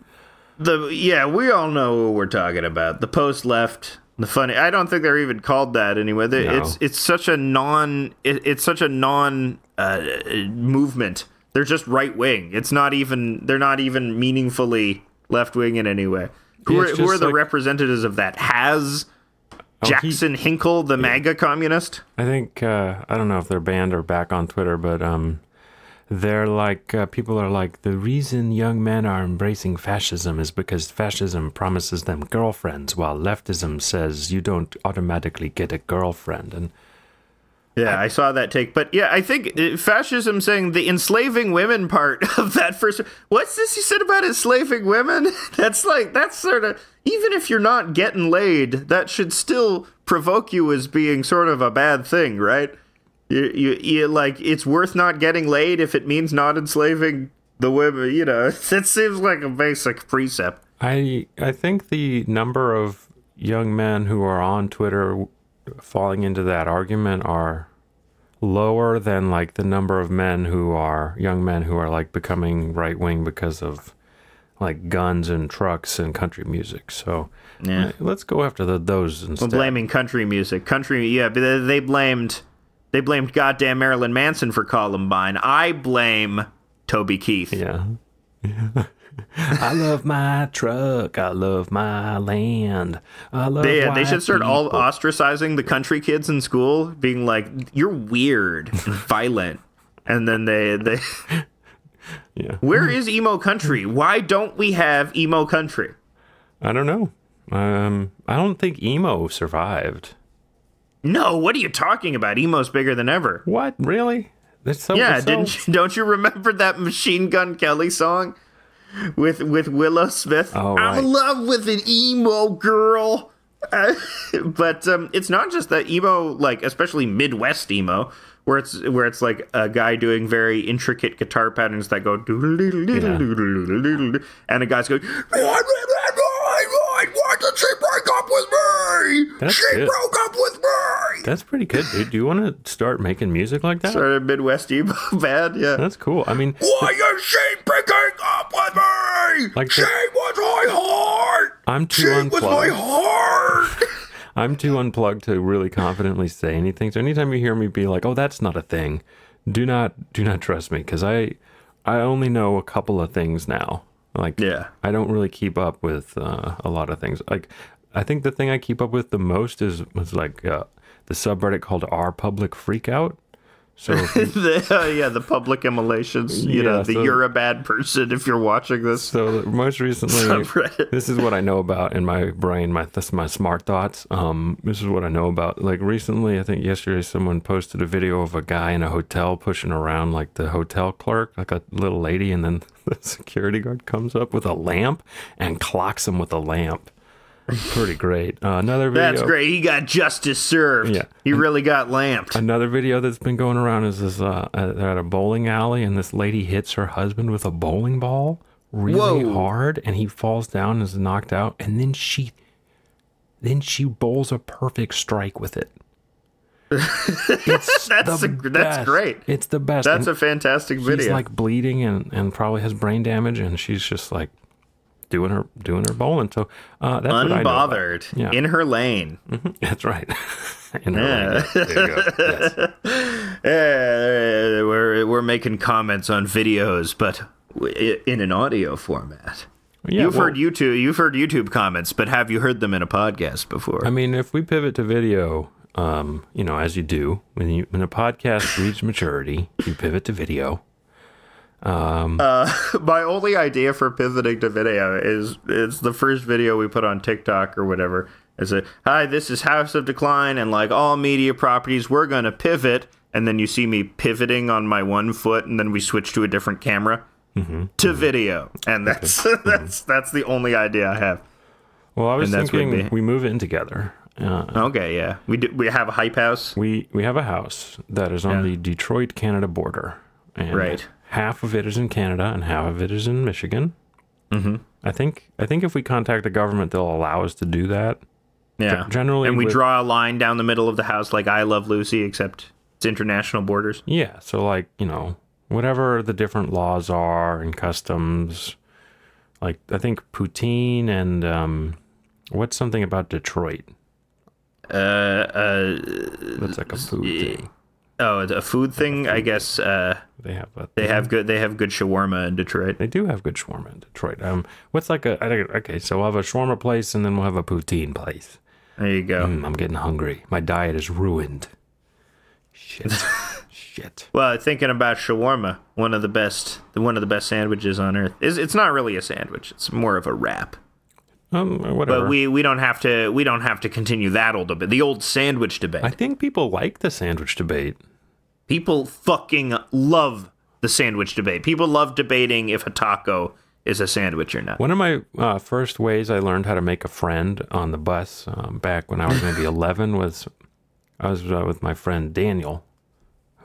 S4: We all know what we're talking about. The post left. The funny, I don't think they're even called that anyway.
S3: No.
S4: It's such a non movement. They're just right wing. They're not even meaningfully left wing in any way. Who are the representatives of that? Jackson Hinkle, the MAGA communist?
S3: I think I don't know if they're banned or back on Twitter, but they're like, people are like, the reason young men are embracing fascism is because fascism promises them girlfriends, while leftism says you don't automatically get a girlfriend. And
S4: yeah, I saw that take. But yeah, I think fascism saying the enslaving women part of that first. What's this you said about enslaving women? That's sort of, even if you're not getting laid, that should still provoke you as being sort of a bad thing, right? You like, it's worth not getting laid if it means not enslaving the women, you know. It seems like a basic precept.
S3: I think the number of young men who are on Twitter falling into that argument are lower than like the number of young men who are like becoming right wing because of like guns and trucks and country music. So yeah, let's go after those instead.
S4: Well, blaming country music, but they blamed goddamn Marilyn Manson for Columbine. I blame Toby Keith.
S3: Yeah. I love my truck. I love my land. I love
S4: they should start all ostracizing the country kids in school, being like, you're weird and violent. And then they
S3: yeah.
S4: Where is emo country? Why don't we have emo country?
S3: I don't know. I don't think emo survived.
S4: No, what are you talking about? Emo's bigger than ever.
S3: What? Really?
S4: Don't you remember that Machine Gun Kelly song with Willow Smith?
S3: Oh, right.
S4: I'm in love with an emo girl. But it's not just that emo, like especially Midwest emo, where it's like a guy doing very intricate guitar patterns that go and a guy's going, why did she break up with me? She broke up with me.
S3: That's pretty good, dude. Do you want to start making music like that?
S4: Sort of Midwest emo band, yeah.
S3: That's cool. I mean,
S4: why is she breaking up with me?
S3: Like
S4: she was my heart.
S3: I'm too unplugged.
S4: She was my heart.
S3: I'm too unplugged to really confidently say anything. So anytime you hear me be like, "Oh, that's not a thing," do not trust me, because I only know a couple of things now. Like,
S4: yeah,
S3: I don't really keep up with a lot of things. Like, I think the thing I keep up with the most was like the subreddit called R Public Freakout. So
S4: the public immolations. You're a bad person if you're watching this.
S3: So most recently, subreddit. This is what I know about in my brain. That's my smart thoughts. This is what I know about. Like recently, I think yesterday, someone posted a video of a guy in a hotel pushing around like the hotel clerk, like a little lady, and then the security guard comes up with a lamp and clocks him with a lamp. Pretty great. Another video.
S4: That's great. He got justice served. Yeah. He really got lamped.
S3: Another video that's been going around is this, they're at a bowling alley, and this lady hits her husband with a bowling ball really hard, and he falls down and is knocked out, and then she bowls a perfect strike with it.
S4: That's great.
S3: It's the best.
S4: That's a fantastic video.
S3: She's like bleeding and probably has brain damage, and she's just like doing her bowling. So that's
S4: unbothered,
S3: what I know about.
S4: In her lane.
S3: Mm-hmm. That's right. In her lane. There you go. Yes.
S4: We're making comments on videos, but in an audio format.
S3: Yeah,
S4: You've heard YouTube comments, but have you heard them in a podcast before?
S3: I mean, if we pivot to video, as you do when a podcast reaches maturity, you pivot to video.
S4: My only idea for pivoting to video is the first video we put on TikTok or whatever. Is hi, this is House of Decline, and like all media properties, we're gonna pivot, and then you see me pivoting on my one foot, and then we switch to a different camera to video, and that's the only idea I have.
S3: Well, I was thinking we move in together.
S4: Okay, yeah. We have a hype house.
S3: We have a house that is on the Detroit-Canada border. And
S4: right.
S3: half of it is in Canada and half of it is in Michigan. Mm-hmm. I think if we contact the government, they'll allow us to do that.
S4: Yeah.
S3: Generally,
S4: and we draw a line down the middle of the house like I Love Lucy, except it's international borders.
S3: Yeah, so like, whatever the different laws are and customs, like I think poutine and what's something about Detroit? That's like a food thing.
S4: Oh, a food thing, I guess.
S3: They have
S4: good shawarma in Detroit.
S3: They do have good shawarma in Detroit. What's like so we'll have a shawarma place and then we'll have a poutine place.
S4: There you go.
S3: I'm getting hungry. My diet is ruined. Shit. Shit.
S4: Well, thinking about shawarma, one of the best sandwiches on earth. It's not really a sandwich. It's more of a wrap.
S3: Whatever.
S4: But we don't have to continue that old debate. The old sandwich debate.
S3: I think people like the sandwich debate.
S4: People fucking love the sandwich debate. People love debating if a taco is a sandwich or not.
S3: One of my first ways I learned how to make a friend on the bus back when I was maybe 11 was I was with my friend Daniel,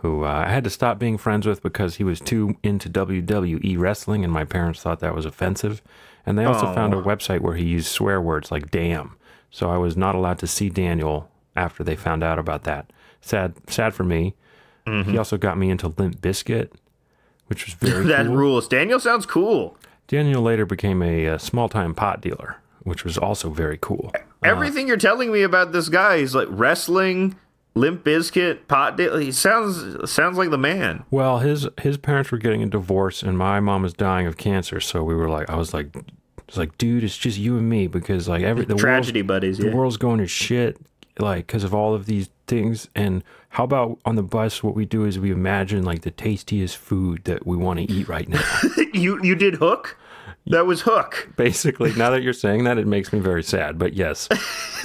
S3: who I had to stop being friends with because he was too into WWE wrestling and my parents thought that was offensive. And they also found a website where he used swear words like damn. So I was not allowed to see Daniel after they found out about that. Sad for me. Mm-hmm. He also got me into Limp Bizkit, which was very
S4: that
S3: cool.
S4: rules. Daniel sounds cool.
S3: Daniel later became a small-time pot dealer, which was also very cool.
S4: Everything you're telling me about this guy is like wrestling, Limp Bizkit, pot dealer. He sounds like the man.
S3: Well, his parents were getting a divorce, and my mom was dying of cancer. So we were like, I was like, dude, it's just you and me because like the
S4: tragedy buddies.
S3: The world's going to shit, like because of all of these things. And how about on the bus? What we do is we imagine like the tastiest food that we want to eat right now.
S4: You did Hook? That was Hook.
S3: Basically, now that you're saying that, it makes me very sad. But yes,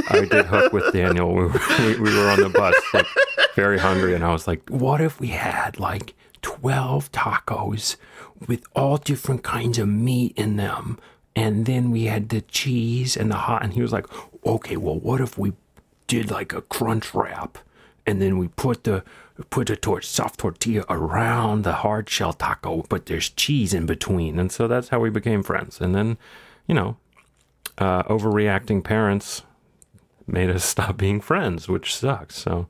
S3: I did Hook with Daniel. We were on the bus, like, very hungry, and I was like, what if we had, like, 12 tacos with all different kinds of meat in them, and then we had the cheese and the hot, and he was like, okay, well, what if we did, like, a crunch wrap, and then we put the soft tortilla around the hard shell taco, but there's cheese in between. And so that's how we became friends. And then, overreacting parents made us stop being friends, which sucks. So,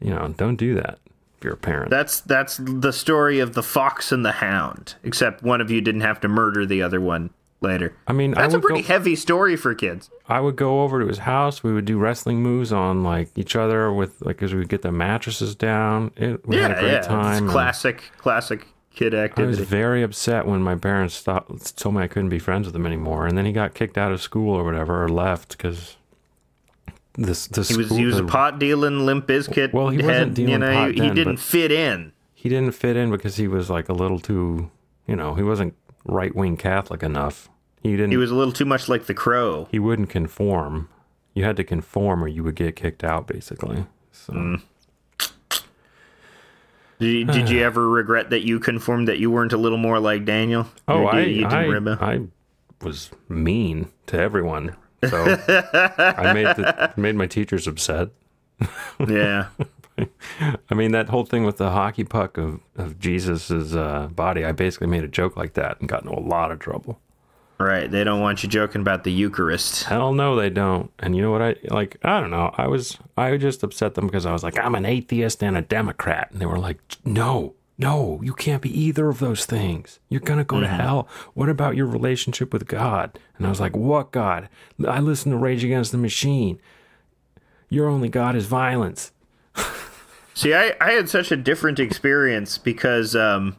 S3: don't do that if you're a parent.
S4: That's the story of the fox and the hound, except one of you didn't have to murder the other one later.
S3: I mean,
S4: that's a pretty heavy story for kids.
S3: I would go over to his house. We would do wrestling moves on like each other with like as we would get the mattresses down. We had a great time.
S4: It's classic kid activity.
S3: I was very upset when my parents told me I couldn't be friends with him anymore, and then he got kicked out of school or whatever, or left because
S4: he was a pot dealing Limp Bizkit.
S3: Well, he wasn't dealing pot then,
S4: he didn't fit in.
S3: He didn't fit in because he was like a little too, he wasn't right-wing Catholic enough. He
S4: was a little too much like the Crow.
S3: He wouldn't conform. You had to conform or you would get kicked out, basically. So.
S4: Did you ever regret that you conformed, that you weren't a little more like Daniel?
S3: I was mean to everyone. So I made my teachers upset.
S4: Yeah.
S3: I mean, that whole thing with the hockey puck of Jesus's body, I basically made a joke like that and got into a lot of trouble.
S4: Right. They don't want you joking about the Eucharist.
S3: Hell no, they don't. And you know what? I don't know. I just upset them because I was like, I'm an atheist and a Democrat. And they were like, no, you can't be either of those things. You're going to go to hell. What about your relationship with God? And I was like, what God? I listen to Rage Against the Machine. Your only God is violence.
S4: See, I had such a different experience because I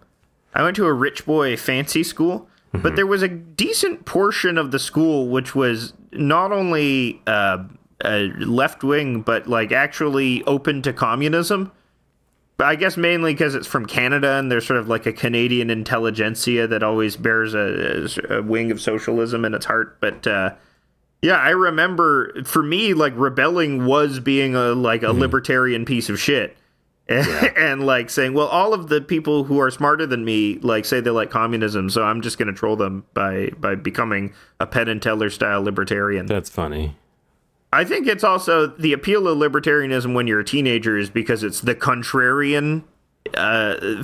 S4: went to a rich boy fancy school. But there was a decent portion of the school which was not only left wing, but like actually open to communism. But I guess mainly because it's from Canada and there's sort of like a Canadian intelligentsia that always bears a wing of socialism in its heart. But yeah, I remember for me, like rebelling was being a libertarian piece of shit. Yeah. And like saying, well, all of the people who are smarter than me like say they like communism, so I'm just going to troll them by becoming a Penn and Teller style libertarian.
S3: That's funny.
S4: I think it's also the appeal of libertarianism when you're a teenager is because it's the contrarian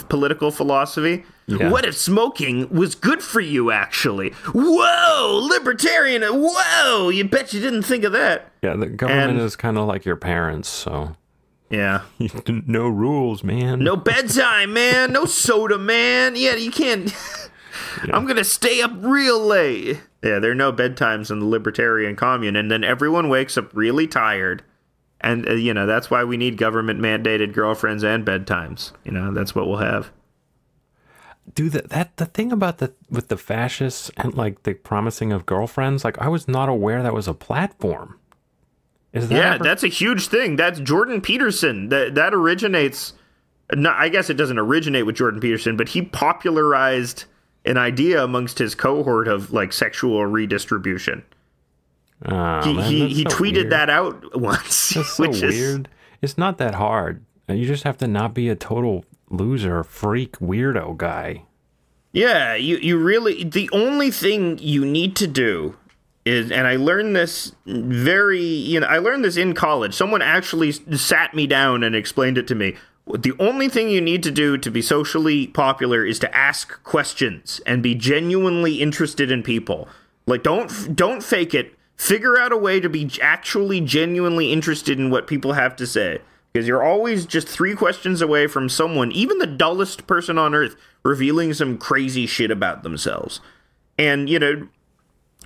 S4: political philosophy. Yeah. What if smoking was good for you, actually? Whoa, libertarian. Whoa, you bet you didn't think of that.
S3: Yeah, the government is kind of like your parents, so.
S4: Yeah.
S3: No rules, man.
S4: No bedtime, man. No soda, man. Yeah, you can't. Yeah. I'm going to stay up real late. Yeah, there are no bedtimes in the libertarian commune, and then everyone wakes up really tired. And, that's why we need government-mandated girlfriends and bedtimes. That's what we'll have.
S3: Dude, the thing about with the fascists and, like, the promising of girlfriends, like, I was not aware that was a platform. That's a huge thing. That's Jordan Peterson. That originates... I guess it doesn't originate with Jordan Peterson, but he popularized an idea amongst his cohort of, like, sexual redistribution. He tweeted that out once. That's so weird. It's not that hard. You just have to not be a total loser, freak, weirdo guy.
S4: Yeah, you really... The only thing you need to do is... And I learned this I learned this in college. Someone actually sat me down and explained it to me. The only thing you need to do to be socially popular is to ask questions and be genuinely interested in people. Like, don't fake it. Figure out a way to be actually genuinely interested in what people have to say. Because you're always just 3 questions away from someone, even the dullest person on earth, revealing some crazy shit about themselves. And,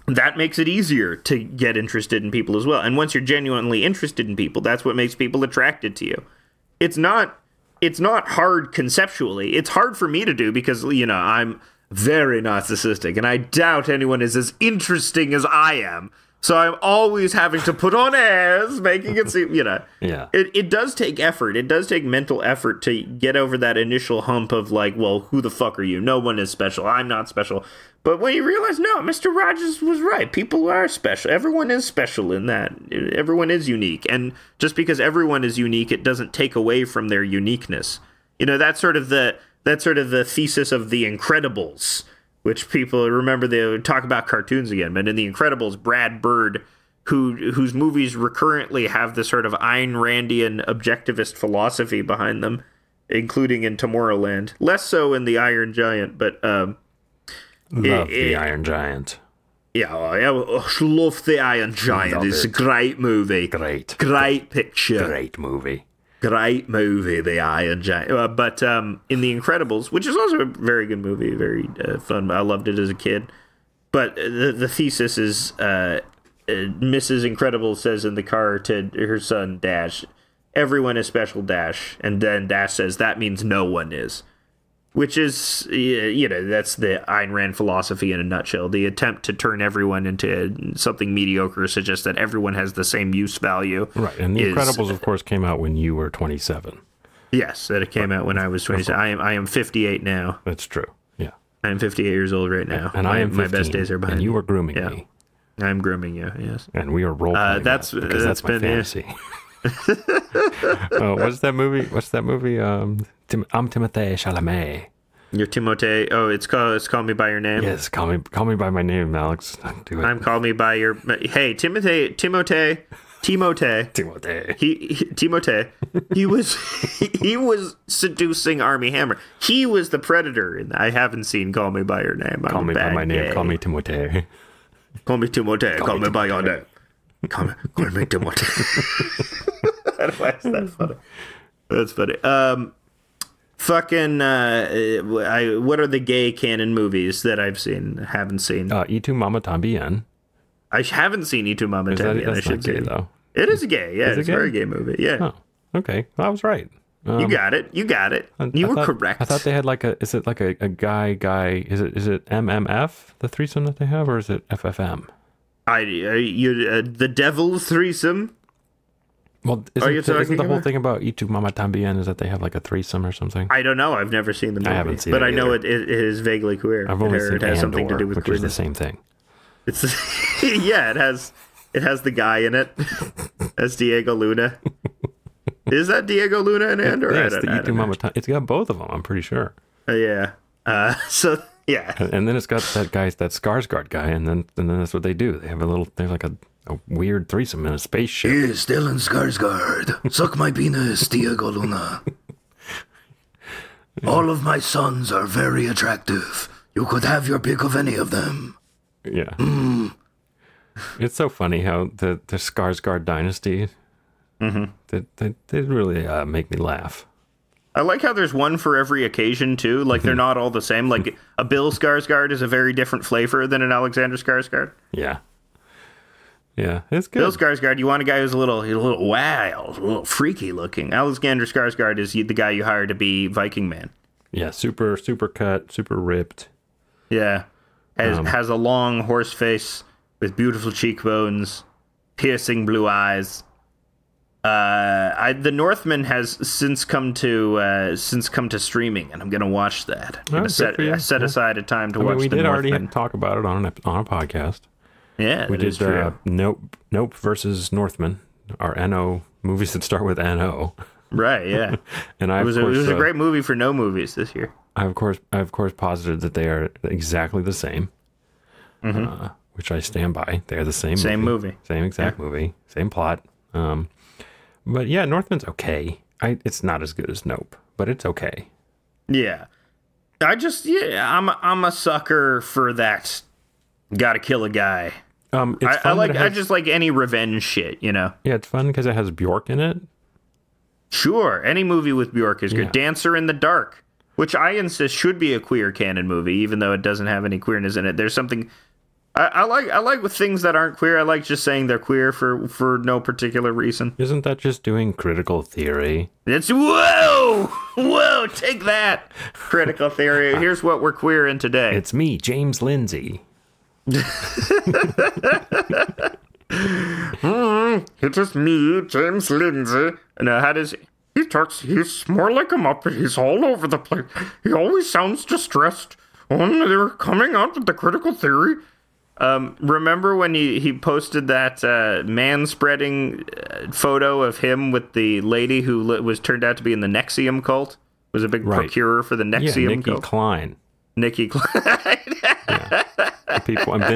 S4: that makes it easier to get interested in people as well. And once you're genuinely interested in people, that's what makes people attracted to you. It's not hard conceptually. It's hard for me to do because, I'm very narcissistic, and I doubt anyone is as interesting as I am. So I'm always having to put on airs, making it seem,
S3: Yeah.
S4: It does take effort. It does take mental effort to get over that initial hump of like, well, who the fuck are you? No one is special. I'm not special. But when you realize, no, Mr. Rogers was right. People are special. Everyone is special in that. Everyone is unique. And just because everyone is unique, it doesn't take away from their uniqueness. That's sort of the thesis of The Incredibles, which people remember, they would talk about cartoons again. But in The Incredibles, Brad Bird, whose movies recurrently have this sort of Ayn Randian objectivist philosophy behind them, including in Tomorrowland. Less so in The Iron Giant, but...
S3: Love The Iron Giant.
S4: Yeah, I love The Iron Giant. It's a great movie.
S3: Great
S4: picture.
S3: Great movie.
S4: Great movie, The Iron Giant. But in The Incredibles, which is also a very good movie, very fun. I loved it as a kid. But the thesis is Mrs. Incredible says in the car to her son, Dash, everyone is special, Dash. And then Dash says, that means no one is. Which is, that's the Ayn Rand philosophy in a nutshell. The attempt to turn everyone into something mediocre suggests that everyone has the same use value.
S3: Right, and The Incredibles, of course, came out when you were 27.
S4: Yes, that it came out when I was 27. I am 58 now.
S3: That's true, yeah.
S4: I am 58 years old right now.
S3: And I am 15,
S4: my best days are behind
S3: and you were grooming me.
S4: I'm grooming you, yes.
S3: And we are role-playing that's my fantasy. What's that movie? I'm Timothée Chalamet.
S4: You're Timothée. Oh, it's Call Me by Your Name.
S3: Yes, call me by my name, Alex. Do it.
S4: I'm Call Me by Your. Hey, Timothée. He was seducing Armie Hammer. He was the predator. And I haven't seen Call Me by Your Name.
S3: Call me by my name. Call me Timothée.
S4: Call me Timothée. Call me by your name. Call me Timothée. Why is that funny? That's funny. What are the gay canon movies that I've seen? Haven't seen.
S3: Y Tu Mamá También.
S4: I haven't seen Y Tu Mamá También.
S3: That's not gay, though.
S4: It is gay. Yeah, it's a very gay movie. Yeah.
S3: Oh, okay. Well, I was right.
S4: You got it. You were correct.
S3: I thought they had is it like a guy? Is it MMF, the threesome that they have, or is it FFM?
S4: The Devil's Threesome.
S3: Well, isn't the whole thing about Y Tu Mamá También is that they have like a threesome or something?
S4: I don't know. I've never seen the movie.
S3: I haven't seen
S4: but
S3: it
S4: I know
S3: either.
S4: it is vaguely queer.
S3: I've only seen
S4: it has something to do with
S3: which
S4: queerness.
S3: is the same thing.
S4: It's yeah. It has the guy in it. That's Diego Luna. Is that Diego Luna in Andor?
S3: Yes, it's got both of them. I'm pretty sure.
S4: Yeah. So yeah.
S3: And then it's got that Skarsgård guy, and then that's what they do. They have a little. They have like a a weird threesome in a spaceship.
S2: Here, Stellan Skarsgård. Suck my penis, Diego Luna. All of my sons are very attractive. You could have your pick of any of them.
S3: Yeah. It's so funny how the Skarsgård dynasty, they really make me laugh.
S4: I like how there's one for every occasion, too. Like, they're not all the same. Like, a Bill Skarsgård is a very different flavor than an Alexander Skarsgård.
S3: Yeah. Yeah, it's good.
S4: Bill Skarsgård, you want a guy who's a little wild, a little freaky looking. Alexander Skarsgård is the guy you hire to be Viking Man.
S3: Yeah, super cut, super ripped.
S4: Yeah. Has a long horse face with beautiful cheekbones, piercing blue eyes. The Northman has since come to streaming, and I'm gonna watch that. I'm gonna set aside a time to watch.
S3: We
S4: the
S3: did
S4: Northman.
S3: already talk about it on a podcast.
S4: Yeah,
S3: we did Nope versus Northman, our NO movies that start with NO.
S4: Right, yeah.
S3: And
S4: it was a great movie for no movies this year.
S3: I of course posited that they are exactly the same, which I stand by. They are the same movie. Same exact movie, same plot. But yeah, Northman's okay. It's not as good as Nope, but it's okay.
S4: Yeah, I'm a sucker for that. Gotta kill a guy. I just like any revenge shit, you know.
S3: Yeah, it's fun because it has Bjork in it.
S4: Sure, any movie with Bjork is good. Yeah. Dancer in the Dark, which I insist should be a queer canon movie, even though it doesn't have any queerness in it. There's something I like with things that aren't queer. I like just saying they're queer for no particular reason.
S3: Isn't that just doing critical theory?
S4: It's whoa, take that, critical theory. Here's what we're queer in today.
S3: It's me, James Lindsay.
S1: It is me, James Lindsay.
S4: Now, how does
S1: he talks? He's more like a Muppet. He's all over the place. He always sounds distressed. Oh, they're coming out with the critical theory.
S4: Remember when he posted that man-spreading photo of him with the lady who was turned out to be in the NXIVM cult? Was a big procurer for the NXIVM cult.
S3: Nikki Klein. Yeah.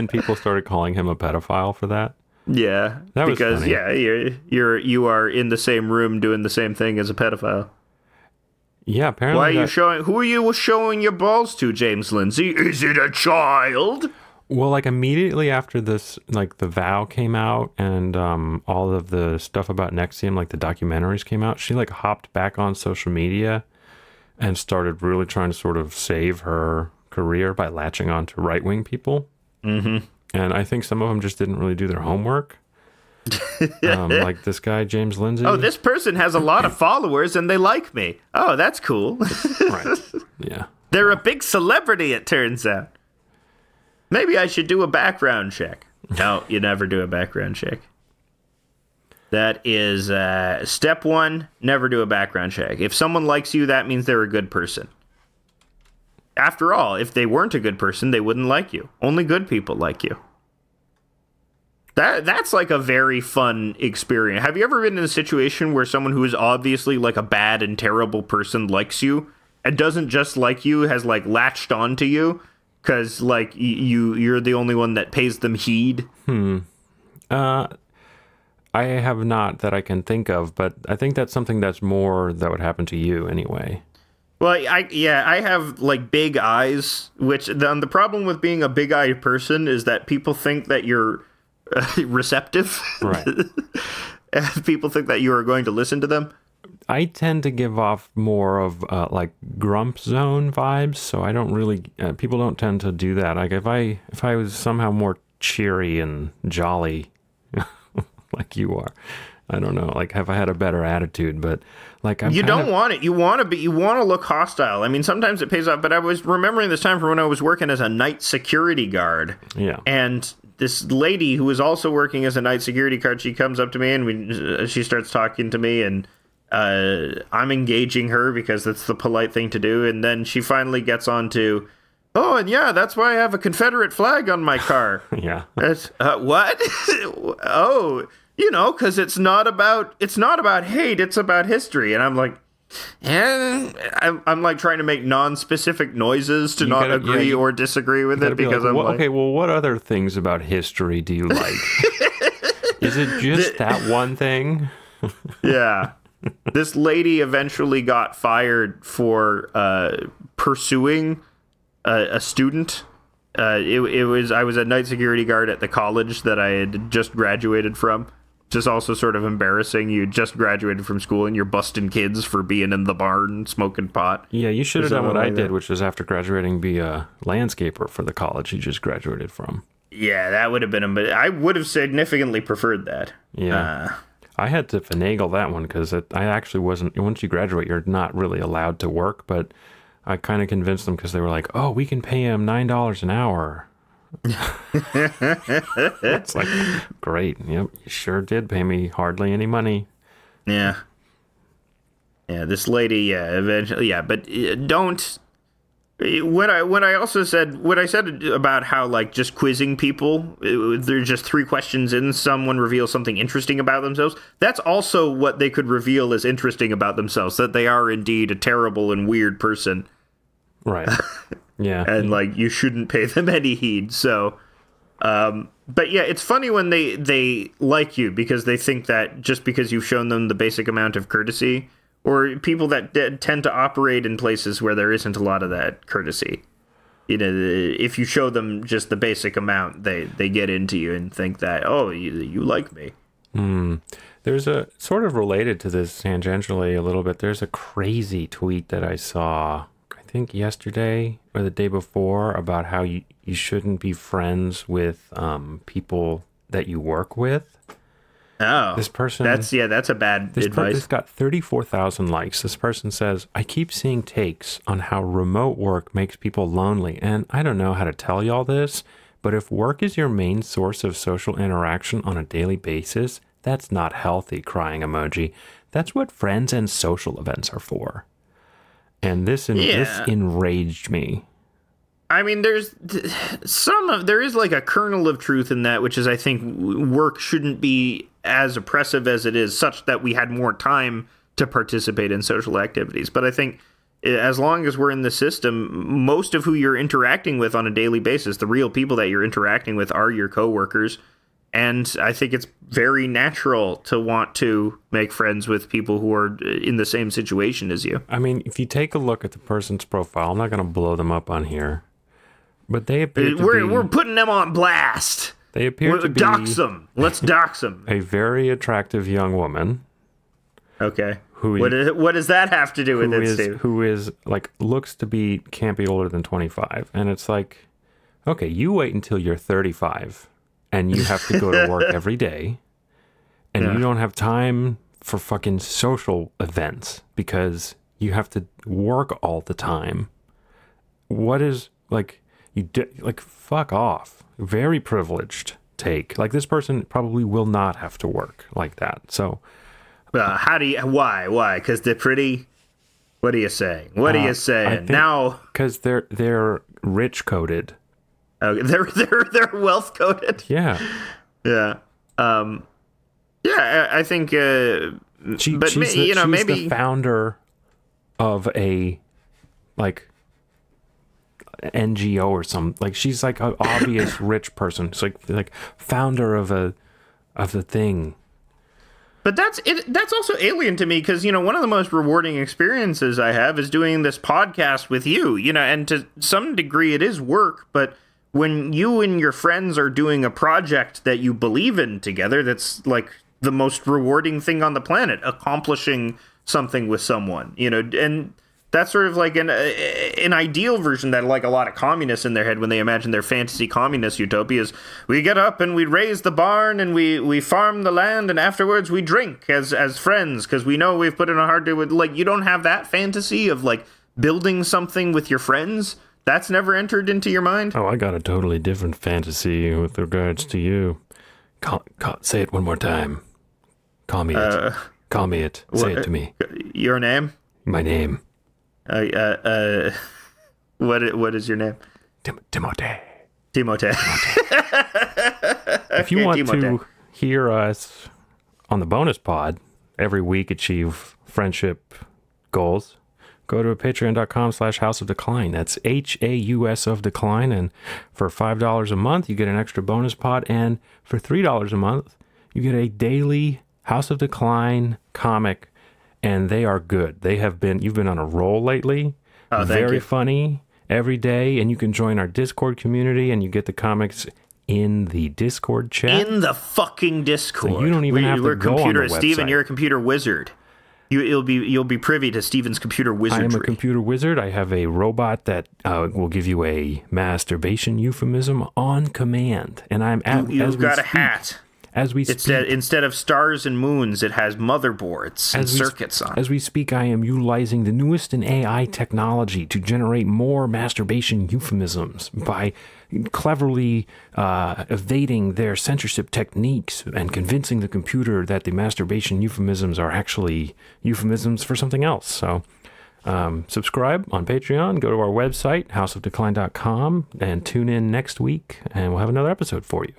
S3: People started calling him a pedophile for that.
S4: Yeah,
S3: that was
S4: because
S3: funny.
S4: Yeah, you are in the same room doing the same thing as a pedophile.
S3: Yeah, apparently.
S4: Why are you showing? Who are you showing your balls to, James Lindsay? Is it a child?
S3: Well, like immediately after this, like The Vow came out and all of the stuff about NXIVM, like the documentaries came out, she like hopped back on social media and started really trying to sort of save her career by latching on to right-wing people. Mm-hmm. And I think some of them just didn't really do their homework. Like this guy, James Lindsay.
S4: Oh, this person has a lot of followers and they like me. Oh, that's cool.
S3: Right. Yeah.
S4: They're a big celebrity, it turns out. Maybe I should do a background check. No, you never do a background check. That is step one, never do a background check. If someone likes you, that means they're a good person. After all, if they weren't a good person, they wouldn't like you. Only good people like you. That's like a very fun experience. Have you ever been in a situation where someone who is obviously like a bad and terrible person likes you and doesn't just like you, has like latched on to you because like you're the only one that pays them heed?
S3: I have not that I can think of, but I think that's something that's more that would happen to you anyway.
S4: Well, I have like big eyes, which the problem with being a big-eyed person is that people think that you're receptive.
S3: Right.
S4: People think that you are going to listen to them.
S3: I tend to give off more of like grump zone vibes, so I don't really. People don't tend to do that. Like if I was somehow more cheery and jolly, like you are, I don't know. Like have I had a better attitude? But like
S4: you don't want it. You want to look hostile. I mean, sometimes it pays off. But I was remembering this time from when I was working as a night security guard.
S3: Yeah.
S4: And this lady who was also working as a night security guard, she comes up to me and she starts talking to me, and I'm engaging her because that's the polite thing to do. And then she finally gets on to, oh, and yeah, that's why I have a Confederate flag on my car.
S3: Yeah.
S4: What? Oh, you know, because it's not about hate, it's about history. And I'm like, I'm like trying to make non-specific noises to not agree or disagree with it because I'm like,
S3: okay, well, what other things about history do you like? Is it just that one thing?
S4: Yeah. This lady eventually got fired for pursuing a student. I was a night security guard at the college that I had just graduated from. Just also sort of embarrassing. You just graduated from school and you're busting kids for being in the barn smoking pot.
S3: Yeah, you should have done what I did, which was after graduating, be a landscaper for the college you just graduated from.
S4: Yeah, that would have been but I would have significantly preferred that.
S3: Yeah. I had to finagle that one because I actually wasn't. Once you graduate, you're not really allowed to work, but I kind of convinced them because they were like, oh, we can pay him $9 an hour. It's like, great. Yep, you sure did pay me hardly any money.
S4: Yeah. Yeah, this lady, eventually, but don't. When I said about how, like, just quizzing people, there's just 3 questions in, someone reveals something interesting about themselves. That's also what they could reveal as interesting about themselves, that they are indeed a terrible and weird person.
S3: Right. Yeah.
S4: And, like, you shouldn't pay them any heed. So, but yeah, it's funny when they like you because they think that just because you've shown them the basic amount of courtesy, or people that tend to operate in places where there isn't a lot of that courtesy. You know, if you show them just the basic amount, they get into you and think that, oh, you like me.
S3: There's a sort of related to this tangentially a little bit. There's a crazy tweet that I saw, I think yesterday or the day before, about how you shouldn't be friends with people that you work with.
S4: Oh,
S3: this person,
S4: that's a bad advice.
S3: It's got 34,000 likes. This person says, I keep seeing takes on how remote work makes people lonely. And I don't know how to tell y'all this, but if work is your main source of social interaction on a daily basis, that's not healthy, crying emoji. That's what friends and social events are for. And this enraged me.
S4: I mean, there is like a kernel of truth in that, which is I think work shouldn't be as oppressive as it is, such that we had more time to participate in social activities. But I think as long as we're in the system, most of who you're interacting with on a daily basis, the real people that you're interacting with, are your coworkers. And I think it's very natural to want to make friends with people who are in the same situation as you.
S3: I mean, if you take a look at the person's profile, I'm not going to blow them up on here, but they appear
S4: we're putting them on blast.
S3: They appear to be...
S4: Dox them. Let's dox them.
S3: A very attractive young woman.
S4: Okay. What does that have to do with it, Steve?
S3: Who is, like, can't be older than 25. And it's like, okay, you wait until you're 35 and you have to go to work every day and you don't have time for fucking social events because you have to work all the time. What is, like... fuck off. Very privileged take. Like, this person probably will not have to work like that. So
S4: why? Because they're pretty? What are you saying? What are you saying now?
S3: Because they're rich coded.
S4: They're wealth coded.
S3: Yeah.
S4: I think
S3: she's the founder of a, like, NGO or some, like, she's like an obvious rich person. It's like founder of the thing.
S4: But that's also alien to me because, one of the most rewarding experiences I have is doing this podcast with you, and to some degree it is work, but when you and your friends are doing a project that you believe in together, that's like the most rewarding thing on the planet, accomplishing something with someone, and that's sort of like an ideal version that, like, a lot of communists in their head when they imagine their fantasy communist utopias. We get up and we raise the barn and we farm the land and afterwards we drink as friends because we know we've put in a hard day. Like, you don't have that fantasy of, like, building something with your friends? That's never entered into your mind?
S3: Oh, I got a totally different fantasy with regards to you. Say it one more time. Call me it. Call me it. Say it to me.
S4: Your name?
S3: My name.
S4: What is your name?
S3: Timote.
S4: If
S3: you want to hear us on the bonus pod every week achieve friendship goals, go to patreon.com/House of Decline. That's HAUS of Decline. And for $5 a month, you get an extra bonus pod. And for $3 a month, You get a daily House of Decline comic, and they are good. You've been on a roll lately.
S4: Oh, thank
S3: Very
S4: you.
S3: funny every day, and you can join our Discord community, and you get the comics in the Discord chat.
S4: In the fucking Discord.
S3: So you don't even have to go on the website.
S4: Steven, you're a computer wizard. You'll be privy to Steven's computer wizardry.
S3: I am a computer wizard. I have a robot that will give you a masturbation euphemism on command, and
S4: You've got a hat.
S3: As we speak,
S4: instead of stars and moons, it has motherboards and circuits on it.
S3: As we speak, I am utilizing the newest in AI technology to generate more masturbation euphemisms by cleverly evading their censorship techniques and convincing the computer that the masturbation euphemisms are actually euphemisms for something else. So subscribe on Patreon, go to our website, houseofdecline.com, and tune in next week, and we'll have another episode for you.